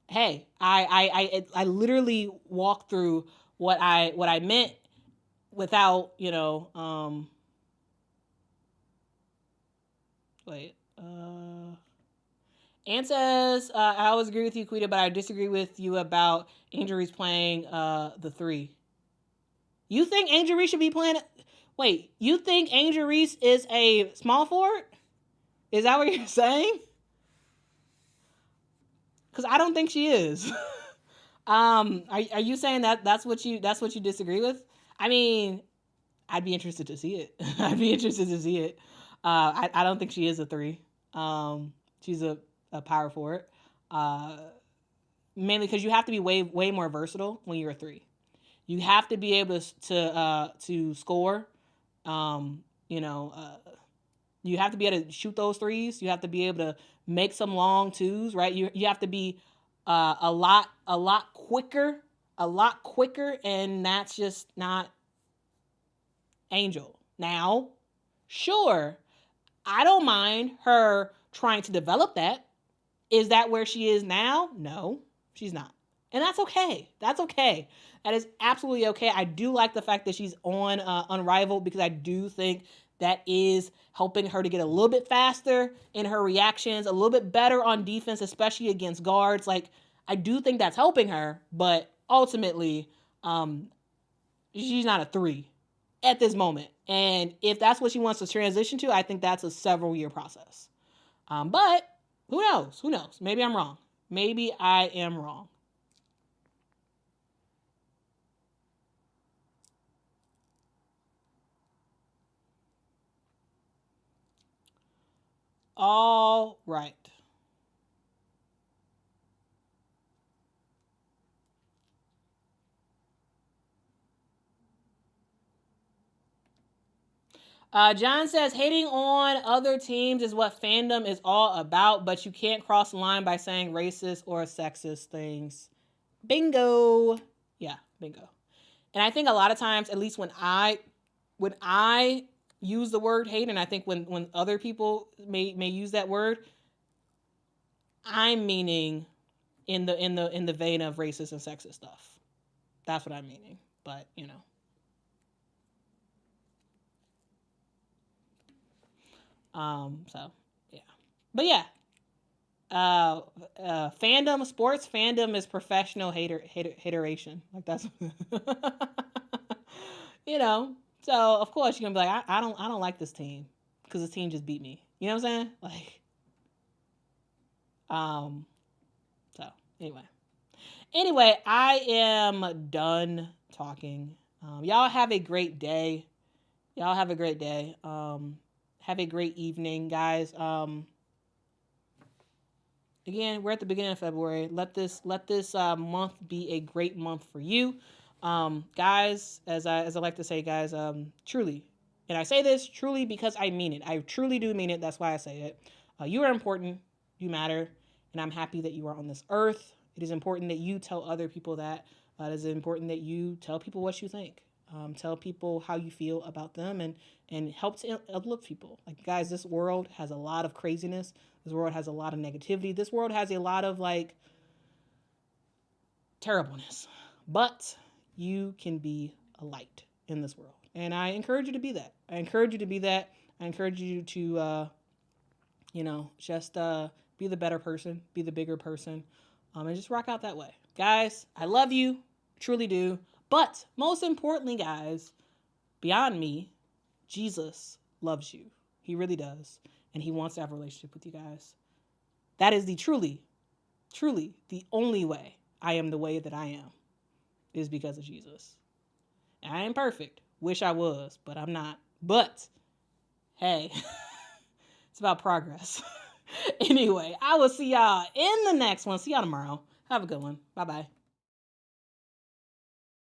hey, I literally walked through what I meant without Wait. Ann says, I always agree with you, Quita, but I disagree with you about Angel Reese playing the 3. You think Angel Reese should be playing... Wait, you think Angel Reese is a small forward? Is that what you're saying? Because I don't think she is. Are you saying that's what you disagree with? I mean, I'd be interested to see it. I don't think she is a 3. She's a power forward. Mainly because you have to be way more versatile when you're a 3. You have to be able to score. You have to be able to shoot those threes. You have to be able to make some long 2s, right? You have to be a lot quicker, and that's just not Angel. Now, sure, I don't mind her trying to develop that. Is that where she is now? No, she's not. And that's okay. That is absolutely okay. I do like the fact that she's on Unrivaled, because I do think that is helping her to get a little bit faster in her reactions, a little bit better on defense, especially against guards. Like, I do think that's helping her, but ultimately, she's not a 3 at this moment. And if that's what she wants to transition to, I think that's a several-year process. But who knows? Maybe I'm wrong. Maybe I am wrong. All right. John says, hating on other teams is what fandom is all about, but you can't cross the line by saying racist or sexist things. Bingo. Yeah, bingo. And I think a lot of times, at least when I use the word hate, and I think when other people may use that word, I'm meaning in the vein of racist and sexist stuff. That's what I'm meaning. But so yeah. But yeah. Sports fandom is professional hateration. Like, that's So of course you're gonna be like, I don't like this team because this team just beat me. You know what I'm saying? Like, so anyway, I am done talking. Y'all have a great day. Have a great evening, guys. Again, we're at the beginning of February. Let this month be a great month for you, guys. As I like to say, guys, truly, and I say this truly because I mean it. I truly do mean it. That's why I say it. You are important. You matter, and I'm happy that you are on this earth. It is important that you tell other people that. It is important that you tell people what you think. Tell people how you feel about them, and help to uplift people. Like, guys, this world has a lot of craziness. This world has a lot of negativity. This world has a lot of, like, terribleness. But you can be a light in this world. And I encourage you to be that. I encourage you to just be the better person, be the bigger person, and just rock out that way. Guys, I love you. Truly do. But most importantly, guys, beyond me, Jesus loves you. He really does. And he wants to have a relationship with you guys. That is the truly the only way I am the way that I am, is because of Jesus. And I ain't perfect. Wish I was, but I'm not. But, hey, it's about progress. Anyway, I will see y'all in the next one. See y'all tomorrow. Have a good one. Bye-bye.